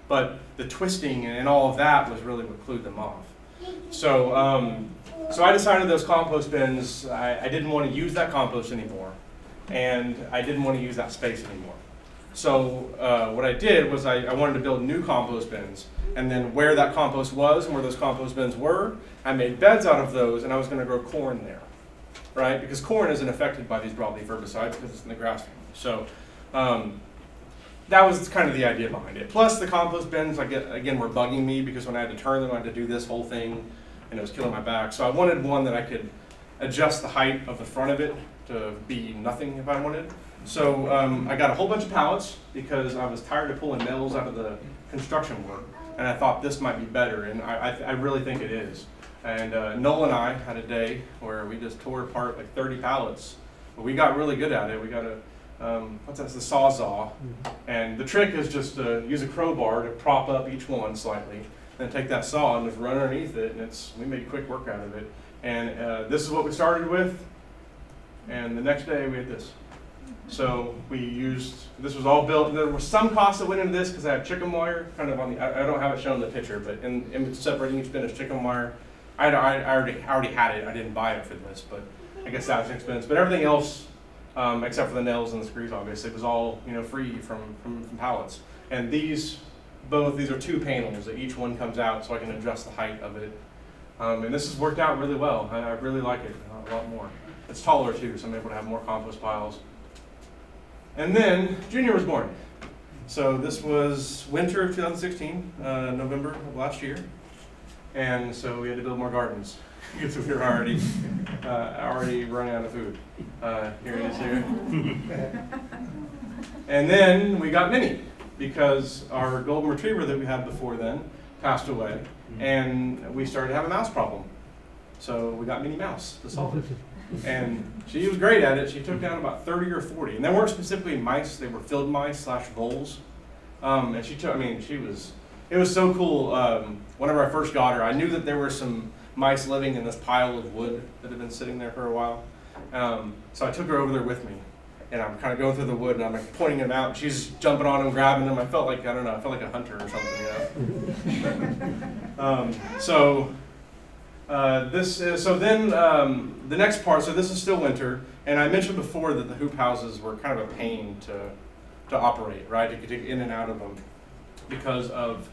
But the twisting and all of that was really what clued them off. So, so I decided those compost bins, I didn't want to use that compost anymore, and I didn't want to use that space anymore. So what I did was I wanted to build new compost bins, and then where that compost was and where those compost bins were, I made beds out of those, and I was going to grow corn there. Right, because corn isn't affected by these broadleaf herbicides because it's in the grass family. So that was kind of the idea behind it. Plus the compost bins, again, were bugging me because when I had to turn them, I had to do this whole thing, and it was killing my back. So I wanted one that I could adjust the height of the front of it to be nothing if I wanted. So I got a whole bunch of pallets because I was tired of pulling nails out of the construction work, and I thought this might be better, and I really think it is. And Noel and I had a day where we just tore apart like 30 pallets. But we got really good at it. We got what's that? It's the Sawzall. And the trick is just to use a crowbar to prop up each one slightly. Then take that saw and just run underneath it. And we made quick work out of it. And this is what we started with. And the next day we had this. So we used, this was all built, there was some cost that went into this because I have chicken wire kind of on the, I don't have it shown in the picture, but in separating each bin is chicken wire. I already had it. I didn't buy it for this, but I guess that was an expense. But everything else, except for the nails and the screws, obviously, was all free from pallets. And these are 2 panels that each one comes out, so I can adjust the height of it. And this has worked out really well. I really like it a lot more. It's taller too, so I'm able to have more compost piles. And then Junior was born. So this was winter of 2016, November of last year. And so we had to build more gardens because we were already running out of food. Here it is here. And then we got Minnie because our golden retriever that we had before then passed away, and we started to have a mouse problem. So we got Minnie Mouse to solve it. And she was great at it. She took down about 30 or 40. And they weren't specifically mice, they were field mice / voles. And she took, it was so cool. Whenever I first got her, I knew that there were some mice living in this pile of wood that had been sitting there for a while. So I took her over there with me, and I'm kind of going through the wood, and I'm like pointing them out. She's jumping on them, grabbing them. I felt like, I don't know, I felt like a hunter or something, So then the next part, so this is still winter, and I mentioned before that the hoop houses were kind of a pain operate, right? To get in and out of them because of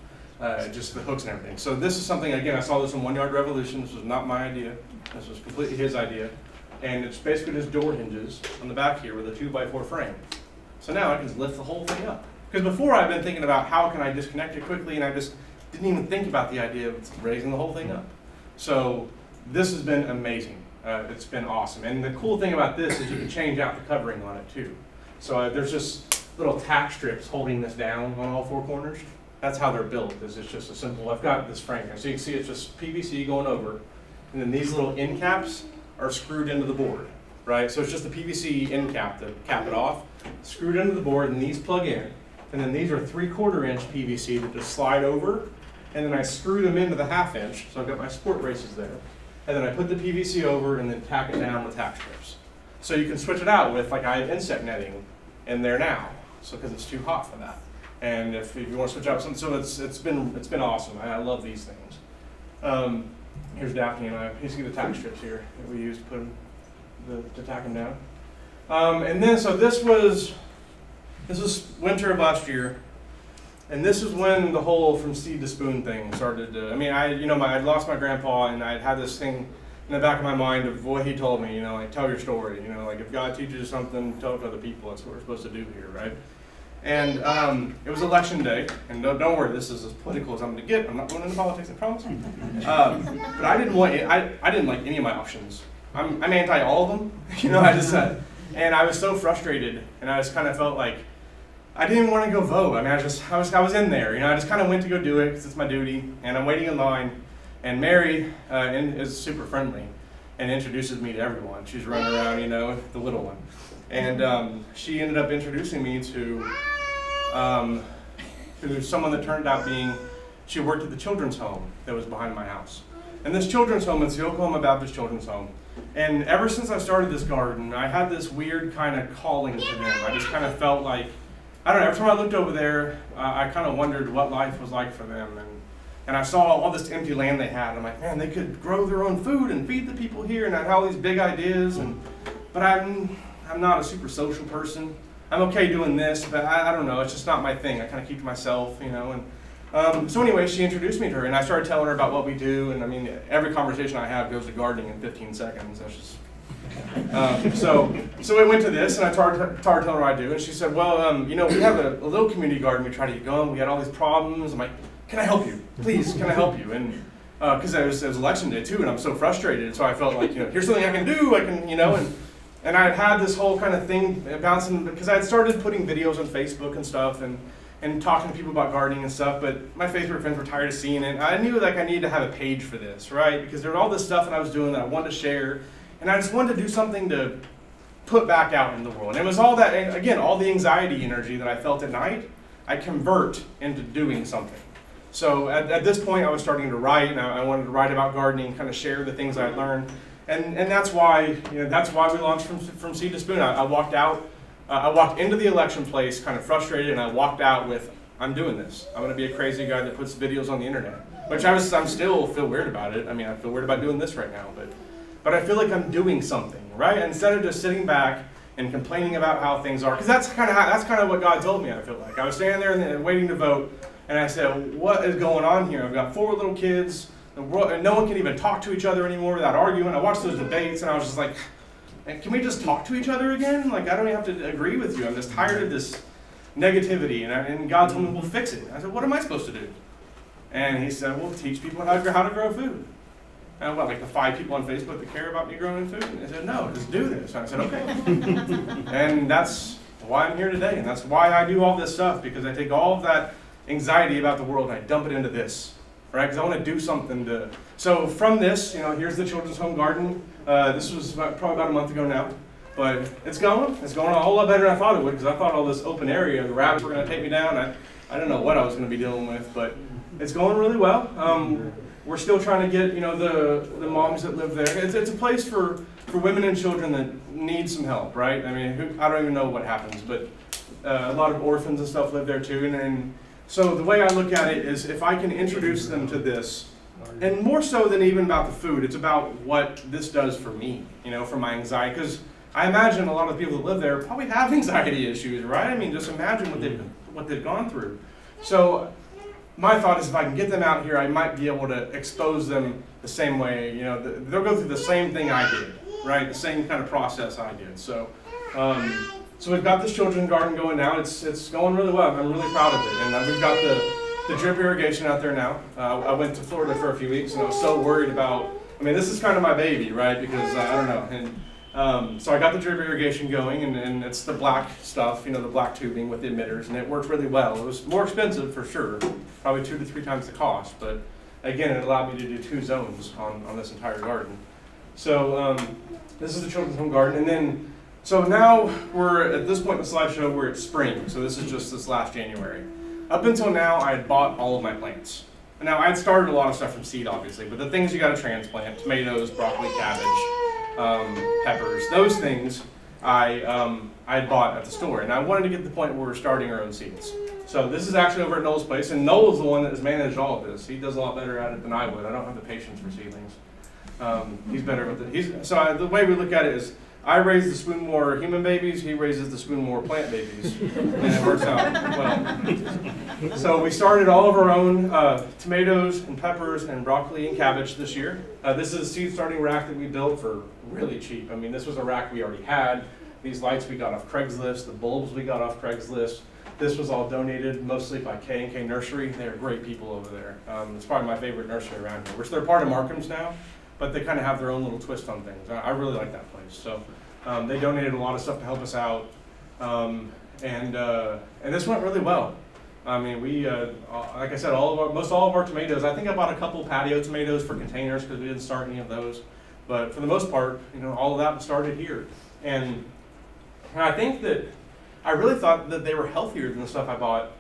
just the hooks and everything. So this is something, again, I saw this in One Yard Revolution. This was not my idea. This was completely his idea. And it's basically just door hinges on the back here with a 2x4 frame. So now I can just lift the whole thing up. Because before I've been thinking about how can I disconnect it quickly, and I just didn't even think about the idea of raising the whole thing up. So this has been amazing. It's been awesome. And the cool thing about this is you can change out the covering on it too. So there's just little tack strips holding this down on all four corners. That's how they're built. It's just a simple, I've got this frame here. So you can see it's just PVC going over. And then these little end caps are screwed into the board, right? So it's just a PVC end cap to cap it off, screwed into the board, and these plug in. And then these are 3/4 inch PVC that just slide over. And then I screw them into the 1/2 inch. So I've got my sport braces there. And then I put the PVC over and then tack it down with tack strips. So you can switch it out with, like I have insect netting in there now. So because it's too hot for that. And if you want to switch out something, so it's been awesome. I love these things. Here's Daphne and I. You see the tack strips here that we used to put to tack them down. And then so this was winter of last year, and this is when the whole from seed to spoon thing started. I'd lost my grandpa, and I'd had this thing in the back of my mind of what he told me. Like tell your story. Like if God teaches you something, tell it to other people. That's what we're supposed to do here, right? And it was election day, and don't worry, this is as political as I'm going to get. I'm not going into politics, I promise. But I didn't like any of my options. I'm anti all of them, I just said. And I was so frustrated, and I just kind of felt like I didn't want to go vote. I was in there, I just kind of went to go do it because it's my duty, and I'm waiting in line. And Mary is super friendly and introduces me to everyone. She's running around, the little one. And she ended up introducing me to someone that turned out she worked at the children's home that was behind my house. And this children's home is the Oklahoma Baptist Children's Home. And ever since I started this garden, I had this weird kind of calling to them. I just kind of felt like, I don't know, every time I looked over there, I kind of wondered what life was like for them. And I saw all this empty land they had. I'm like, man, they could grow their own food and feed the people here. And I had all these big ideas. But I'm not a super social person. I'm okay doing this, but I don't know. It's just not my thing. I kind of keep to myself, And so anyway, she introduced me to her, and I started telling her about what we do. And every conversation I have goes to gardening in 15 seconds. That's just. So we went to this, and I started telling her what I do. And she said, well, we have a little community garden we try to get going. We had all these problems. I'm like, can I help you? Please, can I help you? And because it was election day too, and I'm so frustrated. So I felt like, here's something I can do. I can, And I had this whole kind of thing bouncing, because I had started putting videos on Facebook and stuff, and talking to people about gardening and stuff, but my Facebook friends were tired of seeing it. I knew I needed to have a page for this, right? Because there was all this stuff that I was doing that I wanted to share, and I just wanted to do something to put back out in the world. And it was all that, and again, all the anxiety energy that I felt at night, I convert into doing something. So at this point, I was starting to write, and I wanted to write about gardening, kind of share the things I had learned. And that's why we launched from seed to spoon. I walked out, I walked into the election place kind of frustrated, and I walked out with, I'm doing this. I'm going to be a crazy guy that puts videos on the internet, which I'm still feel weird about it. I feel weird about doing this right now, but I feel like I'm doing something, right? Instead of just sitting back and complaining about how things are, because that's kind of what God told me. I feel like I was standing there and waiting to vote, and I said, what is going on here? I've got 4 little kids. The world, and no one can even talk to each other anymore without arguing. I watched those debates, and I was just like, can we just talk to each other again? Like, I don't even have to agree with you. I'm just tired of this negativity. And God told me, well, fix it. I said, what am I supposed to do? And he said, well, teach people how to grow food. And like the 5 people on Facebook that care about me growing food? And I said, no, just do this. And I said, okay. And that's why I'm here today. And that's why I do all this stuff, because I take all of that anxiety about the world and I dump it into this. Right, because I want to do something to. So from this, here's the children's home garden. This was probably about a month ago now, but it's going a whole lot better than I thought it would, because I thought all this open area, the rabbits were going to take me down. I don't know what I was going to be dealing with, but it's going really well. We're still trying to get the moms that live there. It's a place for women and children that need some help, right? I don't even know what happens, but a lot of orphans and stuff live there too, and so the way I look at it is, if I can introduce them to this, and more so than even about the food, it's about what this does for me, for my anxiety. Because I imagine a lot of the people that live there probably have anxiety issues, right? I mean, just imagine what they've gone through. So my thought is if I can get them out here, I might be able to expose them the same way, you know, they'll go through the same thing I did, right? The same kind of process I did. So, so we've got this children's garden going now. It's going really well. I'm really proud of it. And we've got the drip irrigation out there now. I went to Florida for a few weeks and I was so worried about, I mean, this is kind of my baby, right? Because I don't know. And so I got the drip irrigation going, and it's the black stuff, you know, the black tubing with the emitters, and it worked really well. It was more expensive for sure, probably 2 to 3 times the cost, but again, it allowed me to do 2 zones on this entire garden. So this is the children's home garden, and then, so now we're, at this point in the slideshow, we're at spring, so this is just this last January. Up until now, I had bought all of my plants. Now, I had started a lot of stuff from seed, obviously, but the things you gotta transplant, tomatoes, broccoli, cabbage, peppers, those things I had bought at the store, and I wanted to get to the point where we're starting our own seeds. So this is actually over at Noel's place, and Noel is the one that has managed all of this. He does a lot better at it than I would. I don't have the patience for seedlings. He's better with it. The way we look at it is, I raise the Spoonmore human babies, he raises the Spoonmore plant babies, and it works out well. So we started all of our own tomatoes and peppers and broccoli and cabbage this year. This is a seed starting rack that we built for really cheap. I mean, this was a rack we already had. These lights we got off Craigslist, the bulbs we got off Craigslist. This was all donated mostly by K&K Nursery. They're great people over there. It's probably my favorite nursery around here, which they're part of Markham's now, but they kind of have their own little twist on things. I really like that place. So they donated a lot of stuff to help us out, and this went really well. I mean, we, like I said, most all of our tomatoes, I think I bought a couple patio tomatoes for containers because we didn't start any of those. But for the most part, you know, all of that started here. And I think that I really thought that they were healthier than the stuff I bought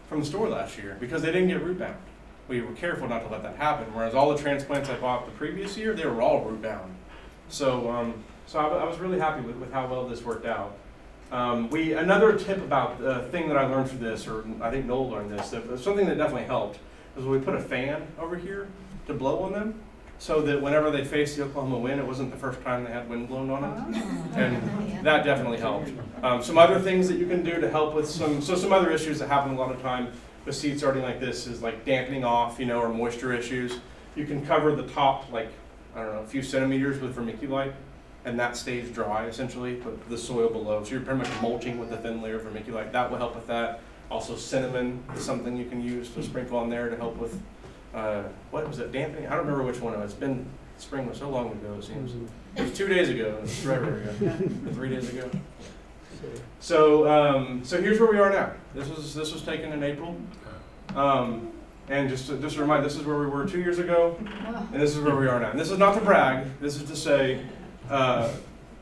from the store last year because they didn't get root bound. We were careful not to let that happen, whereas all the transplants I bought the previous year, they were all root bound. So, so I was really happy with how well this worked out. Another tip about the thing that I learned from this, or I think Noel learned this, something that definitely helped, was we put a fan over here to blow on them, so that whenever they faced the Oklahoma wind, it wasn't the first time they had wind blown on them, and that definitely helped. Some other things that you can do to help with some other issues that happen a lot of time with seed starting like this is like dampening off, you know, or moisture issues. You can cover the top, like, I don't know, a few centimeters with vermiculite, and that stays dry essentially, but the soil below. So you're pretty much mulching with a thin layer of vermiculite. That will help with that. Also cinnamon is something you can use to sprinkle on there to help with, what was it, dampening? I don't remember which one it was. It's been, spring was so long ago it seems. It was 2 days ago, it was forever ago, 3 days ago. So, so here's where we are now. This was taken in April. And just to remind, this is where we were 2 years ago, and this is where we are now. And this is not to brag, this is to say,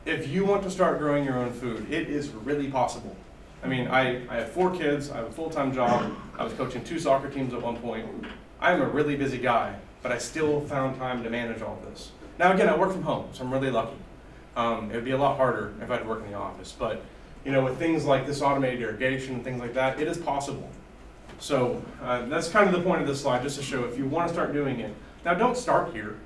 if you want to start growing your own food, it is really possible. I mean, I have 4 kids, I have a full-time job, I was coaching 2 soccer teams at one point. I'm a really busy guy, but I still found time to manage all this. Now again, I work from home, so I'm really lucky. It would be a lot harder if I had to work in the office, but you know, with things like this automated irrigation and things like that, it is possible. So that's kind of the point of this slide, just to show if you want to start doing it. Now don't start here.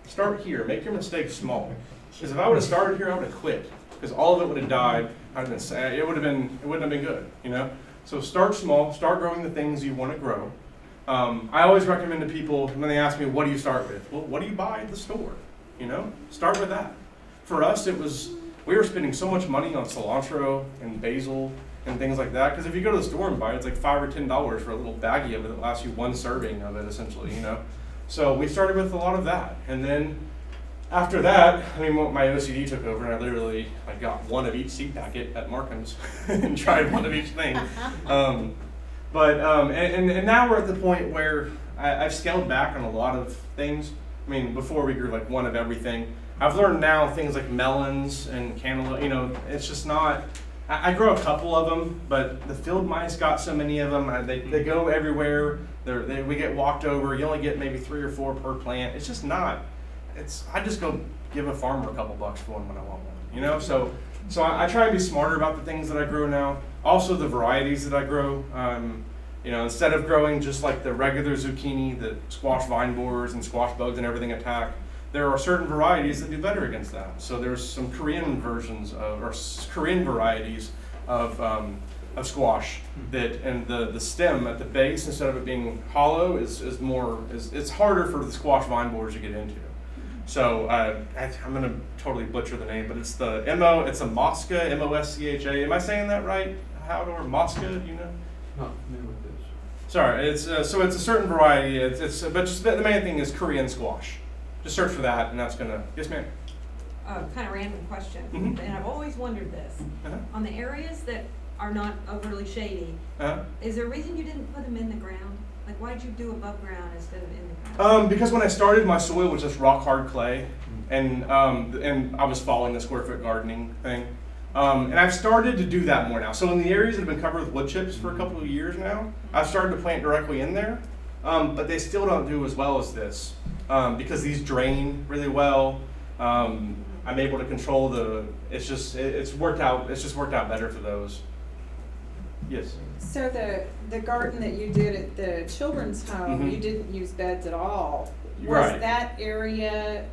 Start here. Make your mistakes small. Because if I would have started here, I would have quit. Because all of it would have died. I'd been sad. It wouldn't have been good. You know. So start small. Start growing the things you want to grow. I always recommend to people when they ask me, "What do you start with?" Well, what do you buy at the store? You know, start with that. For us, it was we were spending so much money on cilantro and basil and things like that. Because if you go to the store and buy it, it's like $5 or $10 for a little baggie of it that lasts you 1 serving of it, essentially. You know. So we started with a lot of that, and then after that, I mean, my OCD took over, and I got 1 of each seed packet at Markham's and tried 1 of each thing. And now we're at the point where I've scaled back on a lot of things. I mean, before we grew like 1 of everything. I've learned now things like melons and cantaloupe. You know, it's just not. I grow a couple of them, but the field mice got so many of them. They go everywhere. We get walked over. You only get maybe 3 or 4 per plant. It's just not. I just go give a farmer a couple bucks for one when I want one, you know? So I try to be smarter about the things that I grow now. Also the varieties that I grow. You know, instead of growing just like the regular zucchini that squash vine borers and squash bugs and everything attack, there are certain varieties that do better against that. So there's some Korean versions of, or Korean varieties of squash that, and the stem at the base, instead of it being hollow, it's harder for the squash vine borers to get into. So I'm gonna totally butcher the name, but it's it's a Mosca, M-O-S-C-H-A. Am I saying that right? Howard, or Mosca, do you know? Not familiar with this. Sorry, it's so it's a certain variety. But just the main thing is Korean squash. Just search for that, and that's gonna. Yes, ma'am. Kind of random question, Mhm. and I've always wondered this. Uh-huh. On the areas that are not overly shady, is there a reason you didn't put them in the ground? Like, why'd you do above ground instead of in the ground? Because when I started, my soil was just rock hard clay, and I was following the square foot gardening thing. And I've started to do that more now. So in the areas that have been covered with wood chips for a couple of years now, I've started to plant directly in there. But they still don't do as well as this because these drain really well. I'm able to control it's just worked out better for those. Yes. So the garden that you did at the children's home, Mhm. you didn't use beds at all. Was Right. that area,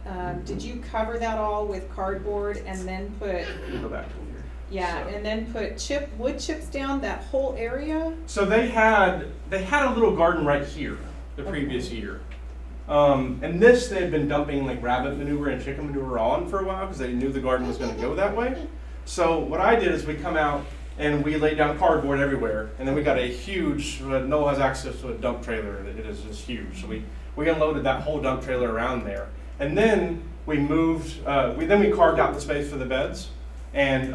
did you cover that all with cardboard and then put, Go back to here. yeah, So- and then put wood chips down that whole area? So they had a little garden right here the previous year. And this they had been dumping like rabbit manure and chicken manure on for a while because they knew the garden was going to go that way. So what I did is we come out and we laid down cardboard everywhere, and then we got a huge, Noah has access to a dump trailer, it is just huge. So we unloaded that whole dump trailer around there. And then we moved, we carved out the space for the beds, and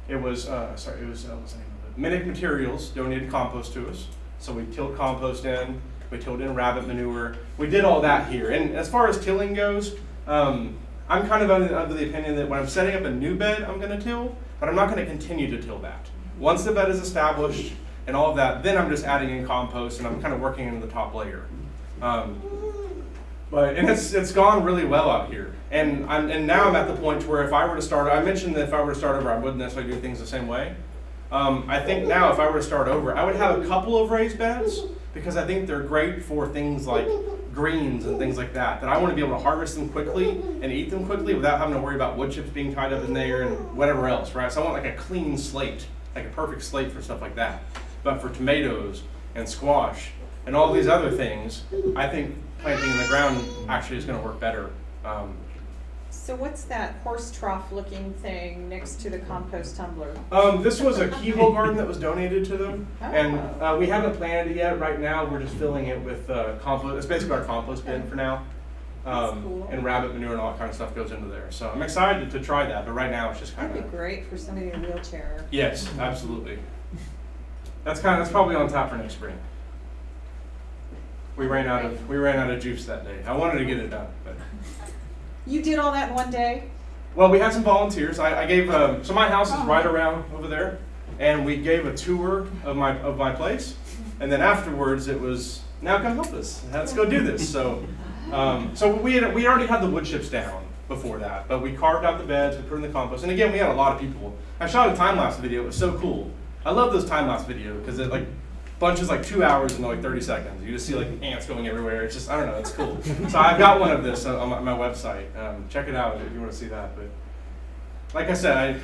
it was, what's the name of it? Minnick Materials donated compost to us. So we tilled compost in, we tilled in rabbit manure. We did all that here. And as far as tilling goes, I'm kind of under the opinion that when I'm setting up a new bed, I'm going to till, but I'm not going to continue to till that. Once the bed is established and all of that, then I'm just adding in compost and I'm kind of working into the top layer. And it's gone really well out here. And now I'm at the point where if I were to start, I mentioned that if I were to start over, I wouldn't necessarily do things the same way. I think now if I were to start over, I would have a couple of raised beds because I think they're great for things like greens and things like that I want to be able to harvest them quickly and eat them quickly without having to worry about wood chips being tied up in there and whatever else, right? So I want like a clean slate, like a perfect slate for stuff like that. But for tomatoes and squash and all these other things, I think planting in the ground actually is going to work better. So what's that horse trough looking thing next to the compost tumbler? This was a keyhole garden that was donated to them, Oh. and we haven't planted it yet. Right now, we're just filling it with compost. It's basically our compost bin for now, That's cool. and rabbit manure and all that kind of stuff goes into there. So I'm excited to try that, but right now it's just kind That'd of. be great for somebody in a wheelchair. Yes, absolutely. That's probably on tap for next spring. We ran out of juice that day. I wanted to get it done, but. You did all that in one day? Well, we had some volunteers. I gave so my house is right around over there, and we gave a tour of my place, and then afterwards it was now come help us. Let's go do this. So we already had the wood chips down before that, but we carved out the beds, we put in the compost, and again we had a lot of people. I shot a time lapse video. It was so cool. I love those time lapse videos because it like bunches like 2 hours into like 30 seconds. You just see like ants going everywhere. It's just, I don't know, it's cool. So I've got one of this on my website. Check it out if you want to see that. But like I said,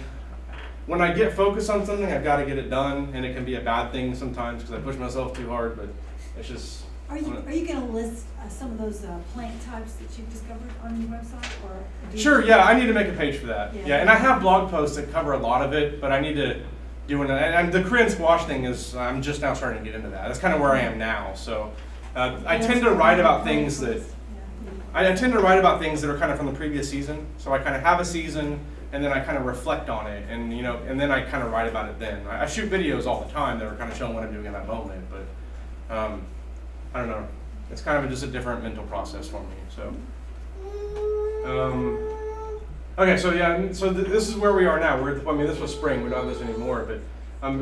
when I get focused on something, I've got to get it done, and it can be a bad thing sometimes because I push myself too hard, but it's just. Are you going to list some of those plant types that you've discovered on your website? Or Sure, yeah, I need to make a page for that. Yeah. Yeah, and I have blog posts that cover a lot of it, but I need to do it. And the Korean squash thing is, I'm just now starting to get into that. That's kind of where I am now. So I tend to write about things that, I tend to write about things that are kind of from the previous season. So I kind of have a season, and then I kind of reflect on it, and and then I kind of write about it then. I shoot videos all the time that are kind of showing what I'm doing in that moment, but I don't know. It's kind of just a different mental process for me. So, okay, so yeah, so this is where we are now. This was spring. We don't have this anymore, but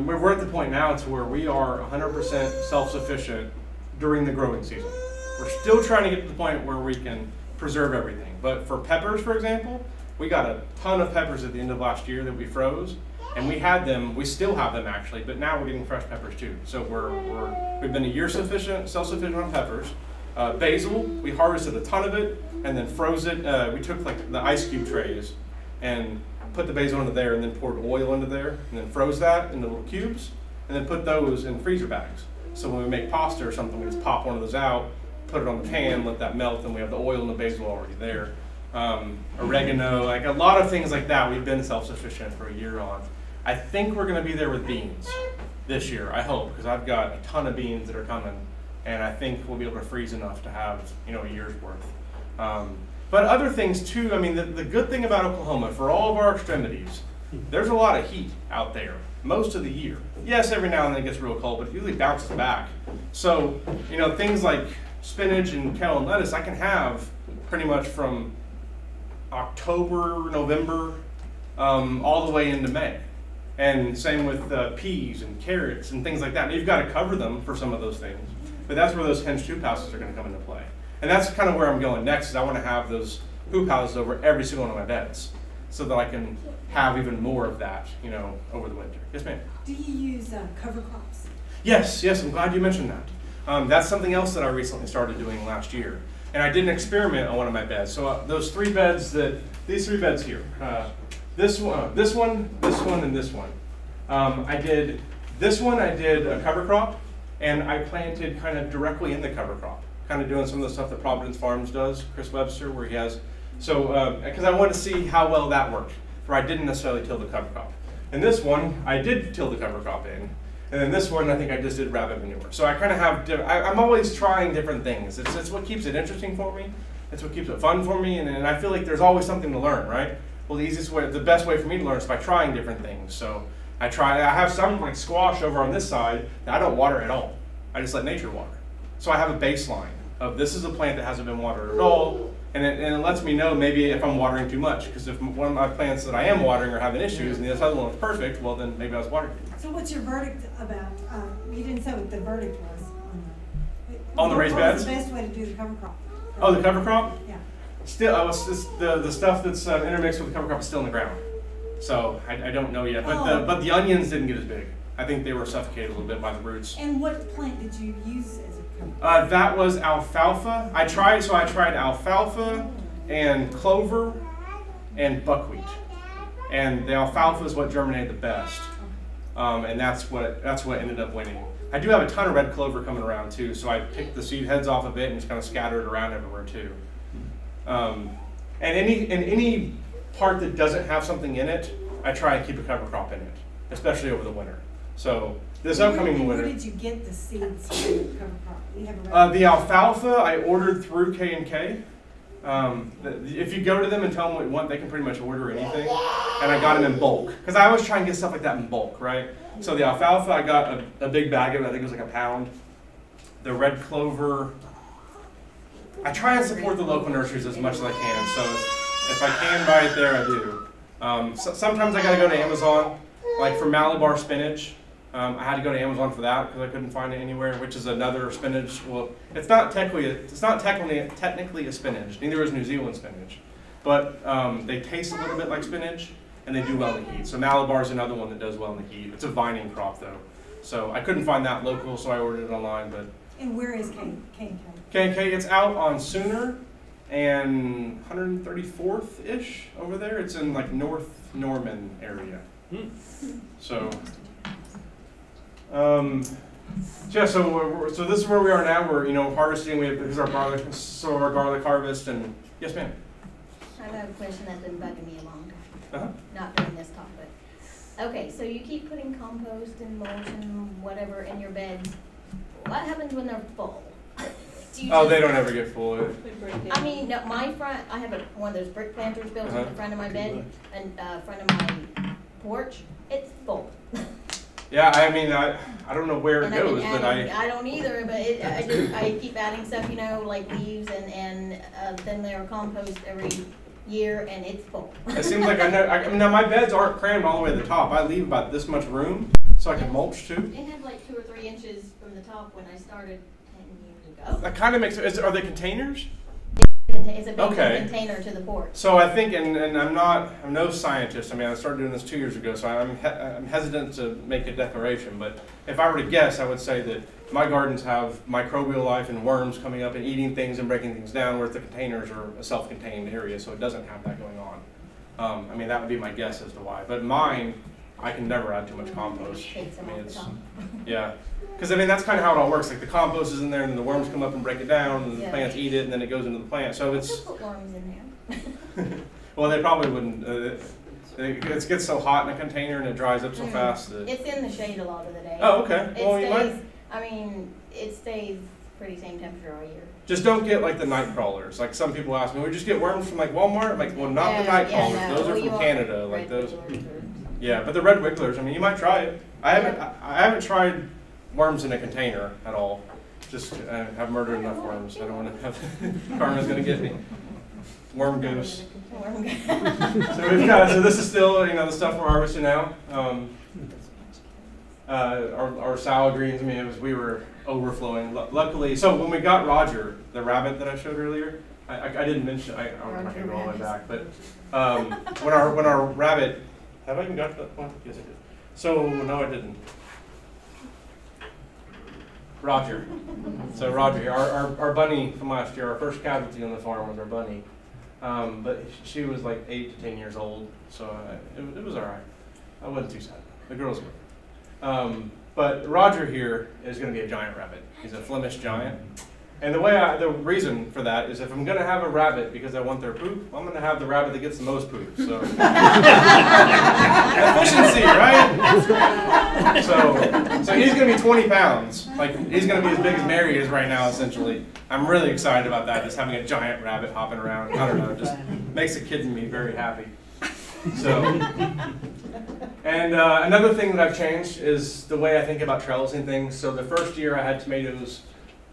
we're at the point now to where we are 100% self-sufficient during the growing season. We're still trying to get to the point where we can preserve everything. But for peppers, for example, we got a ton of peppers at the end of last year that we froze, and we still have them actually, but now we're getting fresh peppers too. So we've been a year self-sufficient on peppers, Basil, we harvested a ton of it and then froze it. We took like the ice cube trays and put the basil into there and then poured oil into there and then froze that into little cubes and then put those in freezer bags. So when we make pasta or something, we just pop one of those out, put it on the pan, let that melt, and we have the oil and the basil already there. Oregano, like a lot of things like that, we've been self-sufficient for a year on. I think we're going to be there with beans this year, I hope, because I've got a ton of beans that are coming, and I think we'll be able to freeze enough to have, you know, a year's worth. But other things too, I mean, the good thing about Oklahoma, for all of our extremities, there's a lot of heat out there most of the year. Yes, every now and then it gets real cold, but it usually bounces back. So, you know, things like spinach and kale and lettuce, I can have pretty much from October, November, all the way into May. And same with peas and carrots and things like that. And you've got to cover them for some of those things. But that's where those henge hoop houses are going to come into play. And that's kind of where I'm going next, is I want to have those hoop houses over every single one of my beds so that I can have even more of that, you know, over the winter. Yes, ma'am? Do you use cover crops? Yes, I'm glad you mentioned that. That's something else that I recently started doing last year. And I did an experiment on one of my beds. So those three beds these three beds here, this one, and this one. I did a cover crop, and I planted kind of directly in the cover crop, kind of doing some of the stuff that Providence Farms does, Chris Webster, where he has, so, because I wanted to see how well that worked, where I didn't necessarily till the cover crop. And this one, I did till the cover crop in, and then this one, I think I just did rabbit manure. So I kind of have, I'm always trying different things. It's what keeps it interesting for me. It's what keeps it fun for me, and I feel like there's always something to learn, right? Well, the best way for me to learn is by trying different things. So I have some like squash over on this side that I don't water at all. I just let nature water. So I have a baseline of this is a plant that hasn't been watered at all, and it lets me know maybe if I'm watering too much. Because if one of my plants that I am watering are having issues and this other one is perfect, well then maybe I was watering too much. So what's your verdict about, you didn't say what the verdict was on the raised beds? What's the best way to do the cover crop? Oh, the cover crop? Yeah. Still, the stuff that's intermixed with the cover crop is still in the ground. So I don't know yet. But the onions didn't get as big. I think they were suffocated a little bit by the roots. And what plant did you use as a cover crop? That was alfalfa. I tried alfalfa and clover and buckwheat. And the alfalfa is what germinated the best. And that's what ended up winning. I do have a ton of red clover coming around too, so I picked the seed heads off of it and just kind of scattered it around everywhere too. And any part that doesn't have something in it, I try and keep a cover crop in it, especially over the winter. So this upcoming winter. Where did you get the seeds for the cover crop? You have a the alfalfa I ordered through K&K. If you go to them and tell them what you want, they can pretty much order anything. And I got them in bulk, because I always try and get stuff like that in bulk, right? So the alfalfa, I got a big bag of it. I think it was like a pound. The red clover, I try and support the local nurseries as much as I can. So if I can buy it there, I do. Sometimes I got to go to Amazon, like for Malabar spinach. I had to go to Amazon for that because I couldn't find it anywhere, which is another spinach. Well, it's not technically a spinach. Neither is New Zealand spinach, but they taste a little bit like spinach and they do well in the heat. So Malabar is another one that does well in the heat. It's a vining crop though, so I couldn't find that local, so I ordered it online. But and where is K&K? K&K, it's out on Sooner and 134th ish over there. It's in like North Norman area. So. Yeah, so this is where we are now. We're harvesting. Here's our garlic, our garlic harvest. And yes, ma'am. I have a question that's been bugging me a long time. Not during this topic. Okay, so you keep putting compost and mulch and whatever in your beds. What happens when they're full? They don't ever get full. I mean, no, my front. I have one of those brick planters built in the front of my bed and front of my porch. It's full. Yeah, I mean, I don't know where it goes, but I don't either, but I keep adding stuff, like leaves and then they're compost every year, and it's full. It seems like now my beds aren't crammed all the way to the top. I leave about this much room so I can mulch too. It had like 2 or 3 inches from the top when I started 10 years ago. That kind of makes sense. Are they containers? It's a big Okay. container to the porch. So I think, and I'm no scientist. I mean, I started doing this 2 years ago, so I'm hesitant to make a declaration. But if I were to guess, I would say that my gardens have microbial life and worms coming up and eating things and breaking things down, whereas the containers are a self-contained area, so it doesn't have that going on. I mean, that would be my guess as to why. But mine, I can never add too much compost. Takes them I mean, off the it's, top. yeah. Because, I mean, that's kind of how it all works. Like, the compost is in there, and then the worms come up and break it down, and the Yeah. plants eat it, and then it goes into the plant. So it's... Just put worms in there. Well, they probably wouldn't. It gets so hot in a container, and it dries up so fast that... It's in the shade a lot of the day. Oh, okay. It Well, you might... stays, I mean, it stays pretty same temperature all year. Just don't get, like, the night crawlers. Like, some people ask me, we just get worms from, like, Walmart? I'm like, well, not the night crawlers. no. Those are Well, you from want Canada. Like, red those... wigglers or- Yeah, but the red wigglers, I mean, you might try it. I haven't tried worms in a container at all. Just have murdered enough worms. I don't want to have karma's gonna get me. Worm goose. Worm goose. So this is still, you know, the stuff we're harvesting now. Our salad greens, I mean, we were overflowing. Luckily, so when we got Roger, the rabbit that I showed earlier, I didn't mention, I'm not gonna go all the way back, but when our rabbit, have I even got that one? Yes, I did. So, no, I didn't. Roger. So Roger, our bunny from last year, our first casualty on the farm was our bunny. But she was like 8 to 10 years old, so it was all right. I wasn't too sad. The girls were. But Roger here is going to be a giant rabbit. He's a Flemish giant. And the reason for that is if I'm going to have a rabbit because I want their poop, I'm going to have the rabbit that gets the most poop. So efficiency, right? So he's going to be 20 pounds. Like, he's going to be as big as Mary is right now, essentially. I'm really excited about that, just having a giant rabbit hopping around. I don't know, it just makes a kid in me very happy. So, and another thing that I've changed is the way I think about trellising things. So the first year I had tomatoes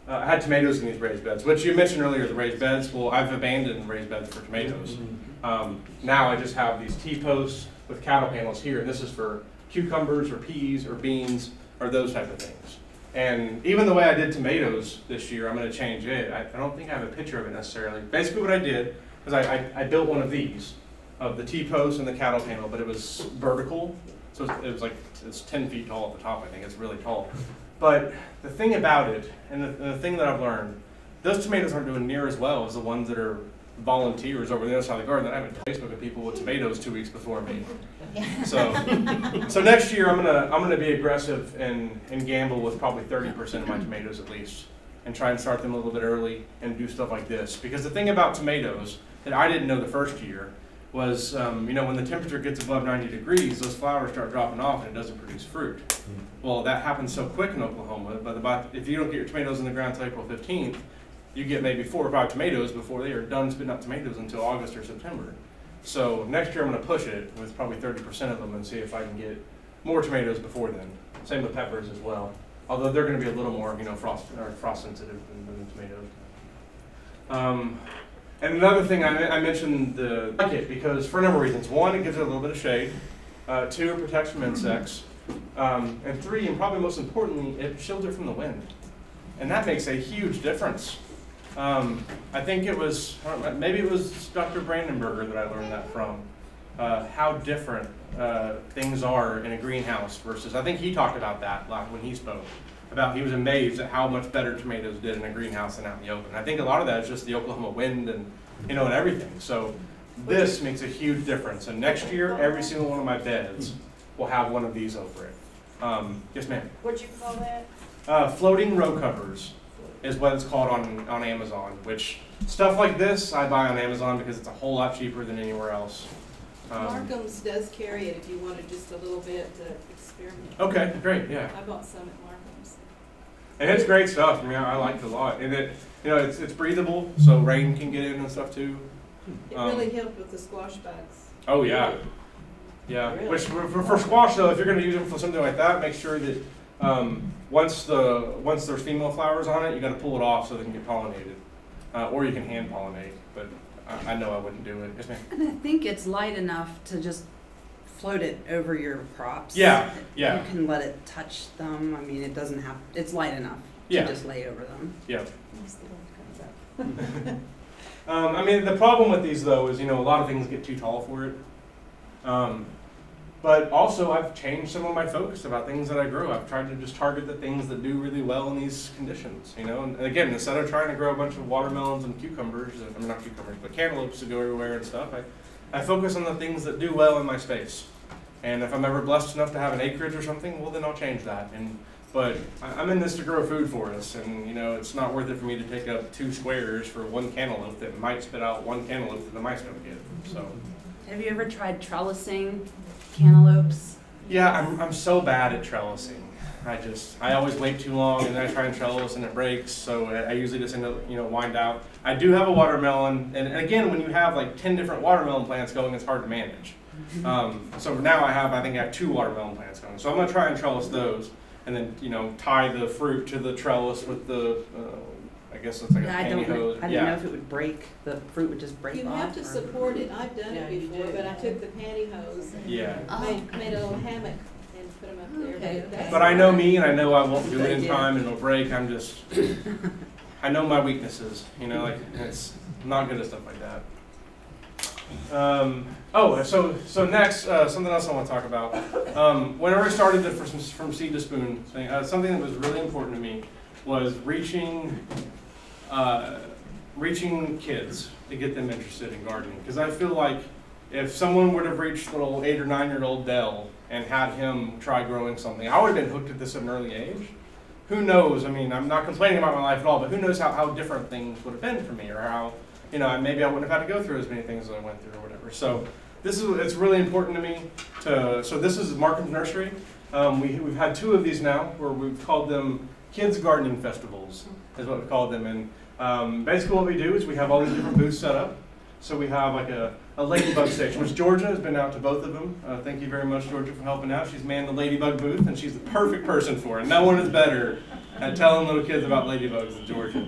in these raised beds, which you mentioned earlier, the raised beds. Well, I've abandoned raised beds for tomatoes. Now I just have these T-posts with cattle panels here, and this is for cucumbers or peas or beans or those type of things. And even the way I did tomatoes this year, I'm going to change it. I don't think I have a picture of it necessarily. Basically what I did was I built one of these, of the T-post and the cattle panel, but it was vertical. So it was like, it's 10 feet tall at the top, I think. It's really tall. But the thing about it, and the thing that I've learned, those tomatoes aren't doing near as well as the ones that are volunteers over the other side of the garden that I haven't Facebook of people with tomatoes 2 weeks before me. So next year I'm gonna be aggressive and gamble with probably 30% of my tomatoes at least, and try and start them a little bit early and do stuff like this. Because the thing about tomatoes that I didn't know the first year was, you know, when the temperature gets above 90 degrees, those flowers start dropping off and it doesn't produce fruit. Well, that happens so quick in Oklahoma, but if you don't get your tomatoes in the ground until April 15th, you get maybe 4 or 5 tomatoes before they are done spitting out tomatoes until August or September. So next year I'm going to push it with probably 30% of them and see if I can get more tomatoes before then. Same with peppers as well. Although they're going to be a little more, you know, frost sensitive than tomatoes. And another thing, I mentioned the bucket because for a number of reasons. 1, it gives it a little bit of shade. 2, it protects from insects. And 3, and probably most importantly, it shields it from the wind. And that makes a huge difference. I think it was, maybe it was Dr. Brandenberger that I learned that from. How different things are in a greenhouse versus, I think he talked about that when he spoke. He was amazed at how much better tomatoes did in a greenhouse than out in the open. I think a lot of that is just the Oklahoma wind and, you know, and everything. So this makes a huge difference. And next year, every single one of my beds will have one of these over it. Yes, ma'am. What'd you call that? Floating row covers is what it's called on Amazon, which stuff like this I buy on Amazon because it's a whole lot cheaper than anywhere else. Markham's does carry it if you wanted just a little bit to experiment. Okay, great, yeah. I bought some at Markham's. And it's great stuff. I mean, I like it a lot. And it, you know, it's breathable, so rain can get in and stuff too. It really helped with the squash bugs. Oh yeah, yeah. Really? Which for squash though, if you're going to use them for something like that, make sure that once there's female flowers on it, you got to pull it off so they can get pollinated, or you can hand pollinate. But I know I wouldn't do it. Yes, ma'am. And I think it's light enough to just float it over your crops. Yeah, yeah. You can let it touch them. I mean, it doesn't have. It's light enough to just lay over them. Yeah. I mean, the problem with these though is, a lot of things get too tall for it. But also I've changed some of my focus about things that I grow. I've tried to just target the things that do really well in these conditions, And again, instead of trying to grow a bunch of watermelons and cucumbers, I mean not cucumbers, but cantaloupes to go everywhere and stuff, I focus on the things that do well in my space. And if I'm ever blessed enough to have an acreage or something, well then I'll change that. But I'm in this to grow food for us, and it's not worth it for me to take up 2 squares for 1 cantaloupe that might spit out 1 cantaloupe that the mice don't get. So. Have you ever tried trellising cantaloupes? Yeah, I'm so bad at trellising. I always wait too long, and then I try and trellis and it breaks. So I usually just end up wind out. I do have a watermelon, and again, when you have like 10 different watermelon plants going, it's hard to manage. So now I think I have 2 watermelon plants going. So I'm gonna try and trellis those. And then, tie the fruit to the trellis with the, I guess it's like a pantyhose. I didn't know if it would break, the fruit would just break off. You have to support it. I've done it before, but I took the pantyhose and made a little hammock and put them up there. Okay. But I know me, and I know I won't do it in time, and it'll break. I know my weaknesses, it's I'm not good at stuff like that. So next, something else I want to talk about. Whenever I started the from seed to spoon thing, something that was really important to me was reaching kids to get them interested in gardening. Because I feel like if someone would have reached little 8 or 9-year-old Dell and had him try growing something, I would have been hooked at this at an early age. Who knows? I mean, I'm not complaining about my life at all, but who knows how different things would have been for me, or how maybe I wouldn't have had to go through as many things as I went through or whatever. So it's really important to me so this is Markham's Nursery. We've had 2 of these now where we've called them Kids Gardening Festivals is what we've called them. And basically what we do is we have all these different booths set up. So we have like a ladybug station, which Georgia has been out to both of them. Thank you very much, Georgia, for helping out. She's manned the ladybug booth, and she's the perfect person for it. No one is better at telling little kids about ladybugs than Georgia.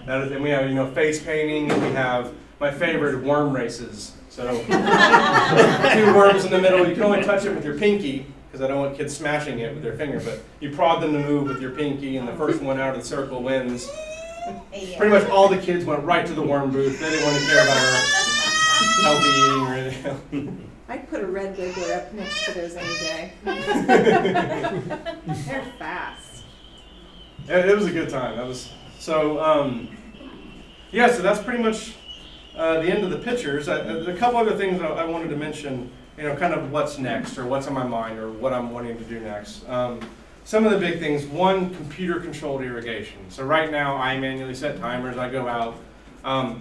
And we have, face painting, and we have my favorite, worm races. So 2 worms in the middle. You can only touch it with your pinky, because I don't want kids smashing it with their finger, but you prod them to move with your pinky, and the first one out of the circle wins. Pretty much all the kids went right to the worm booth. They didn't want to care about our healthy eating or anything. I'd put a red wiggler up next to those any day. They're fast. It was a good time. So that's pretty much the end of the pictures. A couple other things I wanted to mention, kind of what's next, or what's on my mind, or what I'm wanting to do next. Some of the big things, one, computer-controlled irrigation. So right now, I manually set timers, I go out,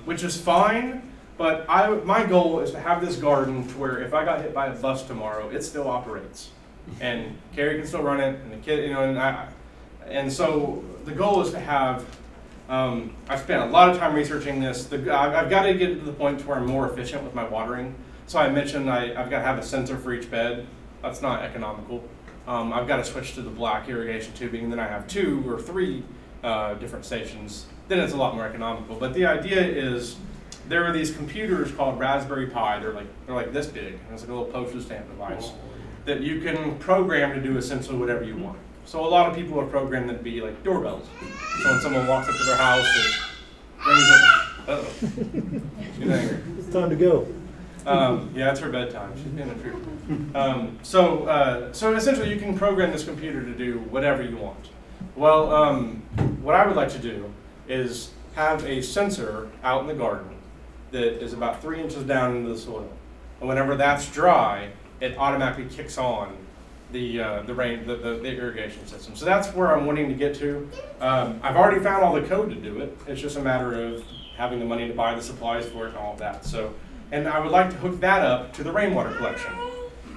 which is fine, but my goal is to have this garden to where if I got hit by a bus tomorrow, it still operates. And Carrie can still run it, and the kid, and so the goal is to have, I've spent a lot of time researching this. I've got to get to the point to where I'm more efficient with my watering. So I mentioned I've got to have a sensor for each bed. That's not economical. I've got to switch to the black irrigation tubing, and then I have 2 or 3 different stations. Then it's a lot more economical. But the idea is there are these computers called Raspberry Pi. They're like this big. And it's like a little postage stamp device that you can program to do essentially whatever you want. So a lot of people are programmed to be like doorbells. So when someone walks up to their house, it rings up. Uh-oh. She's angry. It's time to go. Yeah, it's her bedtime. She's being a trooper. So essentially you can program this computer to do whatever you want. Well, what I would like to do is have a sensor out in the garden that is about 3 inches down into the soil. And whenever that's dry, it automatically kicks on the irrigation system. So that's where I'm wanting to get to. I've already found all the code to do it. It's just a matter of having the money to buy the supplies for it and all of that. And I would like to hook that up to the rainwater collection.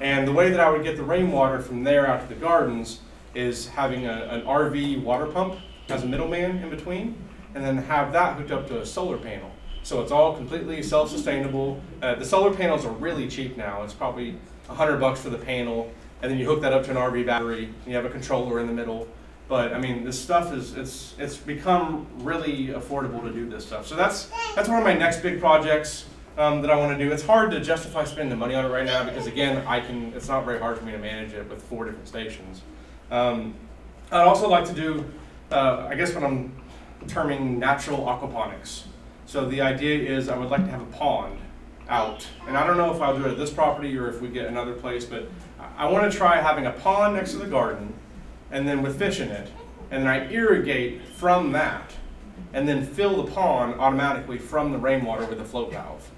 And the way that I would get the rainwater from there out to the gardens is having an RV water pump as a middleman in between, and then have that hooked up to a solar panel. So it's all completely self-sustainable. The solar panels are really cheap now. It's probably $100 for the panel, and then you hook that up to an RV battery, and you have a controller in the middle. But I mean, this stuff it's become really affordable to do this stuff. So that's one of my next big projects that I want to do. It's hard to justify spending the money on it right now because again, it's not very hard for me to manage it with 4 different stations. I'd also like to do, I guess what I'm terming natural aquaponics. So the idea is I would like to have a pond out. And I don't know if I'll do it at this property or if we get another place, but I want to try having a pond next to the garden and then with fish in it. And then I irrigate from that and then fill the pond automatically from the rainwater with a float valve.